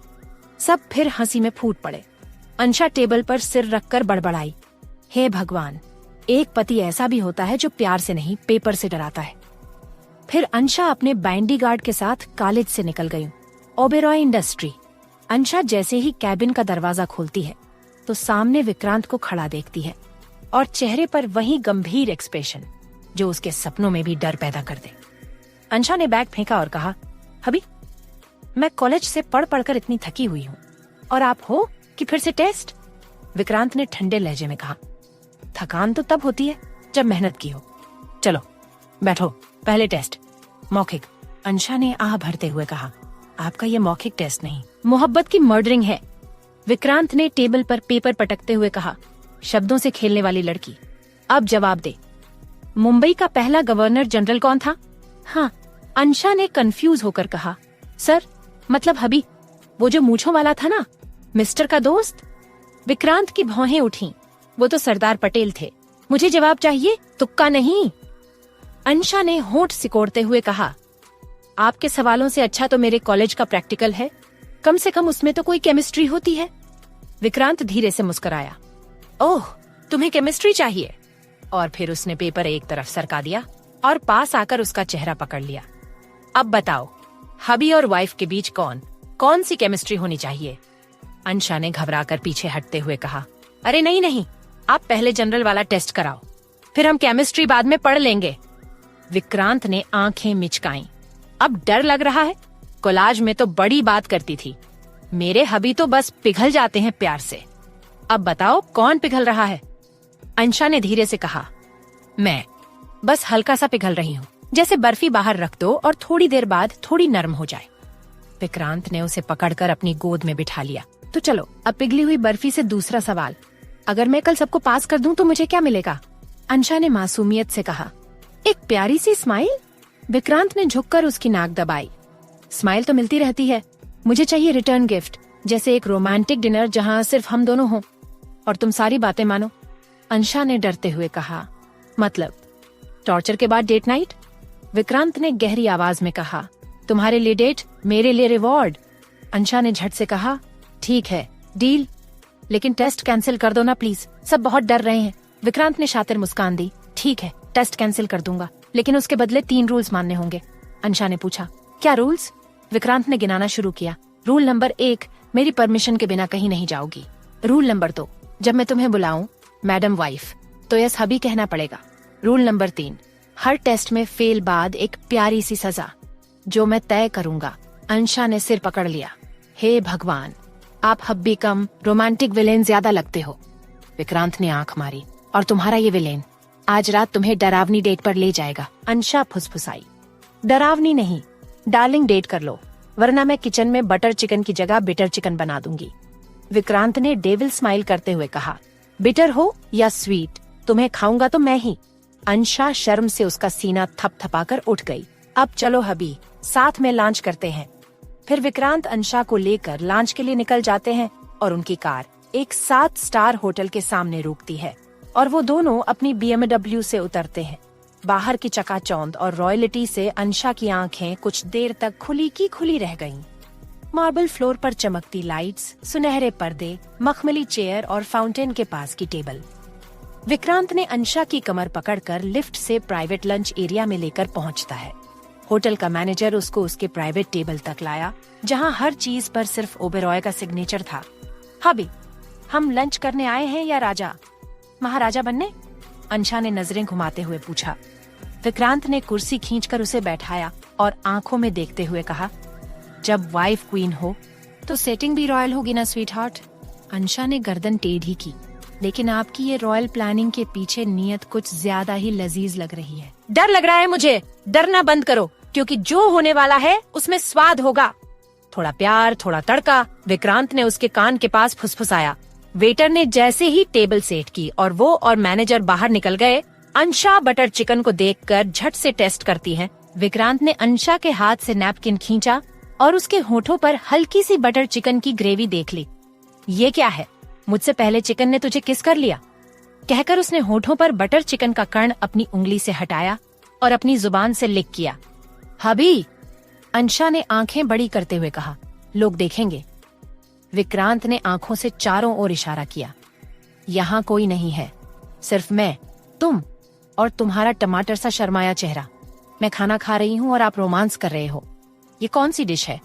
सब फिर हंसी में फूट पड़े। अंशा टेबल पर सिर रखकर बड़बड़ाई, हे भगवान, एक पति ऐसा भी होता है जो प्यार से नहीं पेपर से डराता है। फिर अंशा अपने बाइंडीगार्ड के साथ कॉलेज से निकल गई, ओबेरॉय इंडस्ट्री। अंशा जैसे ही कैबिन का दरवाजा खोलती है तो सामने विक्रांत को खड़ा देखती है, और चेहरे पर वही गंभीर एक्सप्रेशन जो उसके सपनों में भी डर पैदा कर दे। अंशा ने बैग फेंका और कहा, हबी मैं कॉलेज से पढ़ पढ़कर इतनी थकी हुई हूँ, और आप हो कि फिर से टेस्ट? विक्रांत ने ठंडे लहजे में कहा, थकान तो तब होती है जब मेहनत की हो, चलो बैठो, पहले टेस्ट मौखिक। अंशा ने आह भरते हुए कहा, आपका ये मौखिक टेस्ट नहीं, मोहब्बत की मर्डरिंग है। विक्रांत ने टेबल पर पेपर पटकते हुए कहा, शब्दों से खेलने वाली लड़की, अब जवाब दे, मुंबई का पहला गवर्नर जनरल कौन था? हाँ, अंशा ने कंफ्यूज होकर कहा, सर मतलब हबी, वो जो मूंछों वाला था ना, मिस्टर का दोस्त। विक्रांत की भौहें उठी, वो तो सरदार पटेल थे, मुझे जवाब चाहिए, तुक्का नहीं। अंशा ने होंठ सिकोड़ते हुए कहा, आपके सवालों से अच्छा तो मेरे कॉलेज का प्रैक्टिकल है, कम से कम उसमें तो कोई केमिस्ट्री होती है। विक्रांत धीरे से मुस्कुराया, ओह तुम्हें केमिस्ट्री चाहिए? और फिर उसने पेपर एक तरफ सरका दिया और पास आकर उसका चेहरा पकड़ लिया। अब बताओ, हबी और वाइफ के बीच कौन सी केमिस्ट्री होनी चाहिए? अंशा ने घबराकर पीछे हटते हुए कहा, अरे नहीं नहीं, आप पहले जनरल वाला टेस्ट कराओ, फिर हम केमिस्ट्री बाद में पढ़ लेंगे। विक्रांत ने आंखें मिचकाईं। अब डर लग रहा है? कोलाज में तो बड़ी बात करती थी, मेरे हबी तो बस पिघल जाते हैं प्यार से। अब बताओ कौन पिघल रहा है? अंशा ने धीरे से कहा। मैं बस हल्का सा पिघल रही हूँ, जैसे बर्फी बाहर रख दो और थोड़ी देर बाद थोड़ी नरम हो जाए। विक्रांत ने उसे पकड़कर अपनी गोद में बिठा लिया। तो चलो अब पिघली हुई बर्फी से दूसरा सवाल, अगर मैं कल सबको पास कर दूं तो मुझे क्या मिलेगा? अंशा ने मासूमियत से कहा। एक प्यारी सी स्माइल। विक्रांत ने झुककर उसकी नाक दबाई। स्माइल तो मिलती रहती है, मुझे चाहिए रिटर्न गिफ्ट, जैसे एक रोमांटिक डिनर जहाँ सिर्फ हम दोनों हों और तुम सारी बातें मानो। अंशा ने डरते हुए कहा। मतलब टॉर्चर के बाद डेट नाइट? विक्रांत ने गहरी आवाज में कहा। तुम्हारे लिए डेट, मेरे लिए रिवॉर्ड। अंशा ने झट से कहा। ठीक है, डील, लेकिन टेस्ट कैंसिल कर दो ना प्लीज, सब बहुत डर रहे हैं। विक्रांत ने शातिर मुस्कान दी। ठीक है, टेस्ट कैंसिल कर दूंगा, लेकिन उसके बदले 3 रूल्स मानने होंगे। अंशा ने पूछा। क्या रूल्स? विक्रांत ने गिनाना शुरू किया। रूल नंबर 1, मेरी परमिशन के बिना कहीं नहीं जाओगी। रूल नंबर 2, जब मैं तुम्हें बुलाऊं मैडम वाइफ तो यस हबी कहना पड़ेगा। रूल नंबर 3, हर टेस्ट में फेल बाद एक प्यारी सी सजा, जो मैं तय करूंगा। अंशा ने सिर पकड़ लिया। हे भगवान, आप हब्बी कम रोमांटिक विलेन ज्यादा लगते हो। विक्रांत ने आंख मारी। और तुम्हारा ये विलेन आज रात तुम्हें डरावनी डेट पर ले जाएगा। अंशा फुसफुसाई। डरावनी नहीं, डार्लिंग डेट कर लो, वरना मैं किचन में बटर चिकन की जगह बिटर चिकन बना दूंगी। विक्रांत ने डेविल स्माइल करते हुए कहा। बिटर हो या स्वीट, तुम्हें खाऊंगा तो मैं ही। अंशा शर्म से उसका सीना थपथपाकर उठ गई। अब चलो हबी, साथ में लॉन्च करते हैं। फिर विक्रांत अंशा को लेकर लॉन्च के लिए निकल जाते हैं और उनकी कार एक 7 स्टार होटल के सामने रुकती है और वो दोनों अपनी BMW से उतरते हैं। बाहर की चकाचौंध और रॉयल्टी से अंशा की आंखें कुछ देर तक खुली की खुली रह गईं। मार्बल फ्लोर पर चमकती लाइट्स, सुनहरे पर्दे, मखमली चेयर और फाउंटेन के पास की टेबल। विक्रांत ने अंशा की कमर पकड़कर लिफ्ट से प्राइवेट लंच एरिया में लेकर पहुंचता है। होटल का मैनेजर उसको उसके प्राइवेट टेबल तक लाया, जहां हर चीज पर सिर्फ ओबेरॉय का सिग्नेचर था। हबी, हम लंच करने आए हैं या राजा महाराजा बनने? अंशा ने नजरें घुमाते हुए पूछा। विक्रांत ने कुर्सी खींचकर उसे बैठाया और आंखों में देखते हुए कहा। जब वाइफ क्वीन हो तो सेटिंग भी रॉयल होगी ना स्वीट हार्ट। अंशा ने गर्दन टेढ़ी की। लेकिन आपकी ये रॉयल प्लानिंग के पीछे नियत कुछ ज्यादा ही लजीज लग रही है। डर लग रहा है मुझे। डरना बंद करो, क्योंकि जो होने वाला है उसमें स्वाद होगा। थोड़ा प्यार, थोड़ा तड़का। विक्रांत ने उसके कान के पास फुसफुसाया। वेटर ने जैसे ही टेबल सेट की और वो और मैनेजर बाहर निकल गए, अंशा बटर चिकन को देखकर झट से टेस्ट करती है। विक्रांत ने अंशा के हाथ से नैपकिन खींचा और उसके होठों पर हल्की सी बटर चिकन की ग्रेवी देख ली। ये क्या है? मुझसे पहले चिकन ने तुझे किस कर लिया? कहकर उसने होठों पर बटर चिकन का कण अपनी उंगली से हटाया और अपनी जुबान से लिक किया। हबी, अंशा ने आंखें बड़ी करते हुए कहा। लोग देखेंगे। विक्रांत ने आंखों से चारों ओर इशारा किया। यहाँ कोई नहीं है, सिर्फ मैं, तुम और तुम्हारा टमाटर सा शर्माया चेहरा। मैं खाना खा रही हूँ और आप रोमांस कर रहे हो। ये कौन सी डिश है?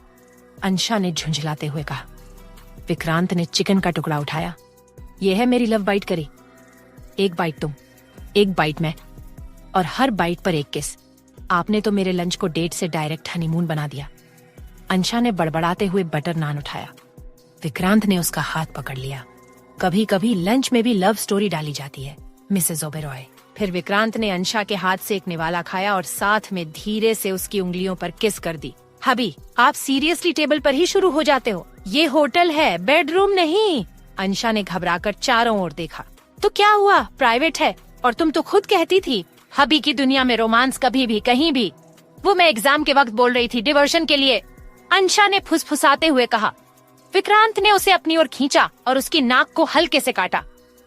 अंशा ने झुंझलाते हुए कहा। विक्रांत ने चिकन का टुकड़ा उठाया। ये है मेरी लव बाइट करी। एक बाइट तुम, एक बाइट मैं, और हर बाइट पर एक किस। आपने तो मेरे लंच को डेट से डायरेक्ट हनीमून बना दिया। अंशा ने बड़बड़ाते हुए बटर नान उठाया। विक्रांत ने उसका हाथ पकड़ लिया। कभी कभी लंच में भी लव स्टोरी डाली जाती है, मिसेस ओबेरॉय। फिर विक्रांत ने अंशा के हाथ से एक निवाला खाया और साथ में धीरे से उसकी उंगलियों पर किस कर दी। हबी, आप सीरियसली टेबल पर ही शुरू हो जाते हो? ये होटल है, बेडरूम नहीं। अंशा ने घबराकर चारों ओर देखा। तो क्या हुआ? प्राइवेट है, और तुम तो खुद कहती थी हबी की दुनिया में रोमांस कभी भी कहीं भी। वो मैं एग्जाम के वक्त बोल रही थी, डिवर्शन के लिए। अंशा ने फुसफुसाते हुए कहा। विक्रांत ने उसे अपनी ओर खींचा और उसकी नाक को हल्के से काटा।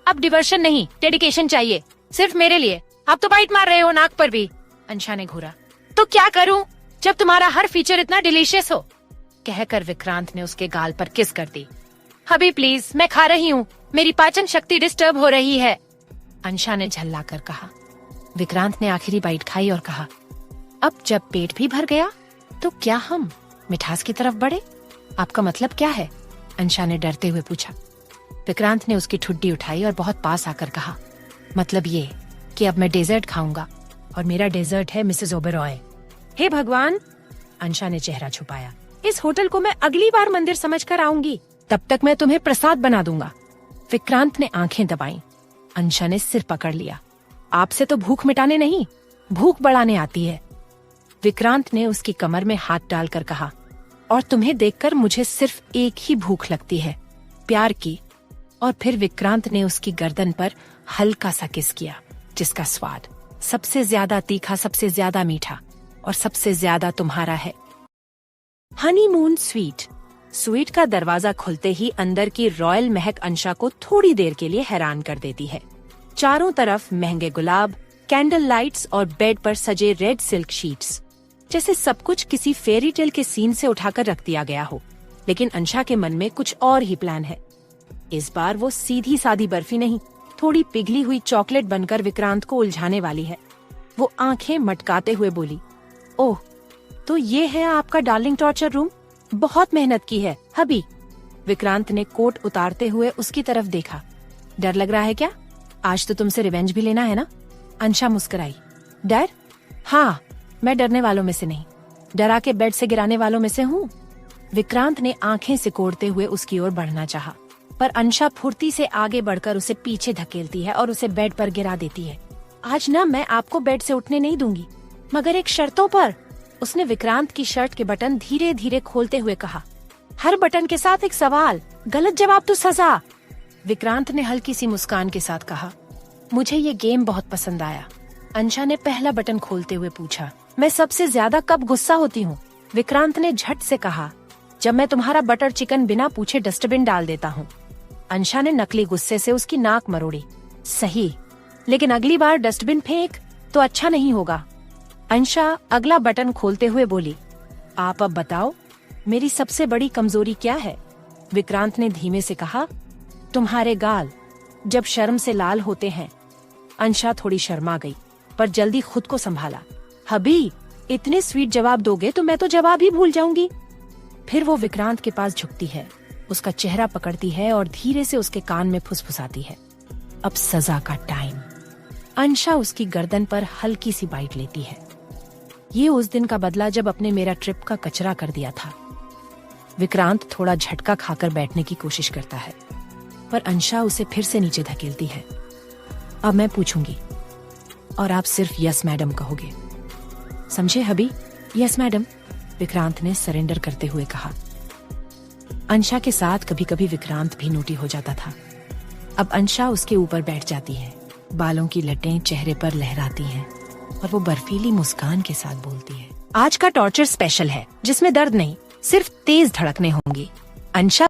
अब डिवर्शन नहीं, डेडिकेशन चाहिए, सिर्फ मेरे लिए। आप तो बाइट मार रहे हो नाक पर भी। अंशा ने घूरा। तो क्या करूं जब तुम्हारा हर फीचर इतना डिलीशियस हो? कहकर विक्रांत ने उसके गाल पर किस कर दी। हबी प्लीज, मैं खा रही हूँ, मेरी पाचन शक्ति डिस्टर्ब हो रही है, अंशा ने झल्ला कर कहा। विक्रांत ने आखिरी बाइट खाई और कहा, अब जब पेट भी भर गया तो क्या हम मिठास की तरफ बढ़े? आपका मतलब क्या है? अंशा ने डरते हुए पूछा। विक्रांत ने उसकी ठुड्डी उठाई और बहुत पास आकर कहा, मतलब ये कि अब मैं डेजर्ट खाऊंगा और मेरा डेजर्ट है मिसेस ओबेरॉय। हे भगवान, अंशा ने चेहरा छुपाया। इस होटल को मैं अगली बार मंदिर समझकर आऊंगी, तब तक मैं तुम्हें प्रसाद बना दूंगा। विक्रांत ने आंखें दबाईं। अंशा ने सिर पकड़ लिया। आपसे तो भूख मिटाने नहीं, भूख बढ़ाने आती है। विक्रांत ने उसकी कमर में हाथ डालकर कहा, और तुम्हें देखकर मुझे सिर्फ एक ही भूख लगती है, प्यार की। और फिर विक्रांत ने उसकी गर्दन पर हल्का सा किस किया, जिसका स्वाद सबसे ज्यादा तीखा, सबसे ज्यादा मीठा और सबसे ज्यादा तुम्हारा है। Honeymoon sweet. स्वीट का दरवाजा खुलते ही अंदर की रॉयल महक अंशा को थोड़ी देर के लिए हैरान कर देती है। चारों तरफ महंगे गुलाब, कैंडल लाइट्स और बेड पर सजे रेड सिल्क शीट्स, जैसे सब कुछ किसी फेरी टेल के सीन से उठाकर रख दिया गया हो। लेकिन अंशा के मन में कुछ और ही प्लान है। इस बार वो सीधी सादी बर्फी नहीं, थोड़ी पिघली हुई चॉकलेट बनकर विक्रांत को उलझाने वाली है। वो आंखें मटकाते हुए बोली, ओह, तो ये है आपका डार्लिंग टॉर्चर रूम? बहुत मेहनत की है हबी। विक्रांत ने कोट उतारते हुए उसकी तरफ देखा। डर लग रहा है क्या? आज तो तुमसे रिवेंज भी लेना है ना? अंशा मुस्कुराई। डर? हाँ, मैं डरने वालों में से नहीं, डरा के बेड से गिराने वालों में से हूँ। विक्रांत ने आंखें सिकोड़ते हुए उसकी ओर बढ़ना चाहा, पर अंशा फुर्ती से आगे बढ़कर उसे पीछे धकेलती है और उसे बेड पर गिरा देती है। आज ना मैं आपको बेड से उठने नहीं दूंगी, मगर एक शर्तों पर। उसने विक्रांत की शर्ट के बटन धीरे धीरे खोलते हुए कहा। हर बटन के साथ एक सवाल, गलत जवाब तो सजा। विक्रांत ने हल्की सी मुस्कान के साथ कहा, मुझे ये गेम बहुत पसंद आया। अंशा ने पहला बटन खोलते हुए पूछा, मैं सबसे ज्यादा कब गुस्सा होती हूँ? विक्रांत ने झट से कहा, जब मैं तुम्हारा बटर चिकन बिना पूछे डस्टबिन डाल देता हूँ। अंशा ने नकली गुस्से से उसकी नाक मरोड़ी। सही, लेकिन अगली बार डस्टबिन फेंक तो अच्छा नहीं होगा। अंशा अगला बटन खोलते हुए बोली, आप अब बताओ, मेरी सबसे बड़ी कमजोरी क्या है? विक्रांत ने धीमे से कहा, तुम्हारे गाल जब शर्म से लाल होते हैं। अंशा थोड़ी शर्मा गई, पर जल्दी खुद को संभाला। हबी, इतने स्वीट जवाब दोगे तो मैं तो जवाब ही भूल जाऊंगी। फिर वो विक्रांत के पास झुकती है, उसका चेहरा पकड़ती है और धीरे से उसके कान में फुसफुसाती है। अब सजा का टाइम। अंशा उसकी गर्दन पर हल्की सी बाइट लेती है। ये उस दिन का बदला जब अपने मेरा ट्रिप का कचरा कर दिया था। विक्रांत थोड़ा झटका खाकर बैठने की कोशिश करता है, पर अंशा उसे फिर से नीचे धकेलती है। अब मैं पूछूंगी और आप सिर्फ यस मैडम कहोगे, समझे हबी? यस मैडम, विक्रांत ने सरेंडर करते हुए कहा। अंशा के साथ कभी कभी विक्रांत भी नोटी हो जाता था। अब अंशा उसके ऊपर बैठ जाती है, बालों की लटें चेहरे पर लहराती हैं और वो बर्फीली मुस्कान के साथ बोलती है, आज का टॉर्चर स्पेशल है, जिसमें दर्द नहीं, सिर्फ तेज धड़कने होंगी। अंशा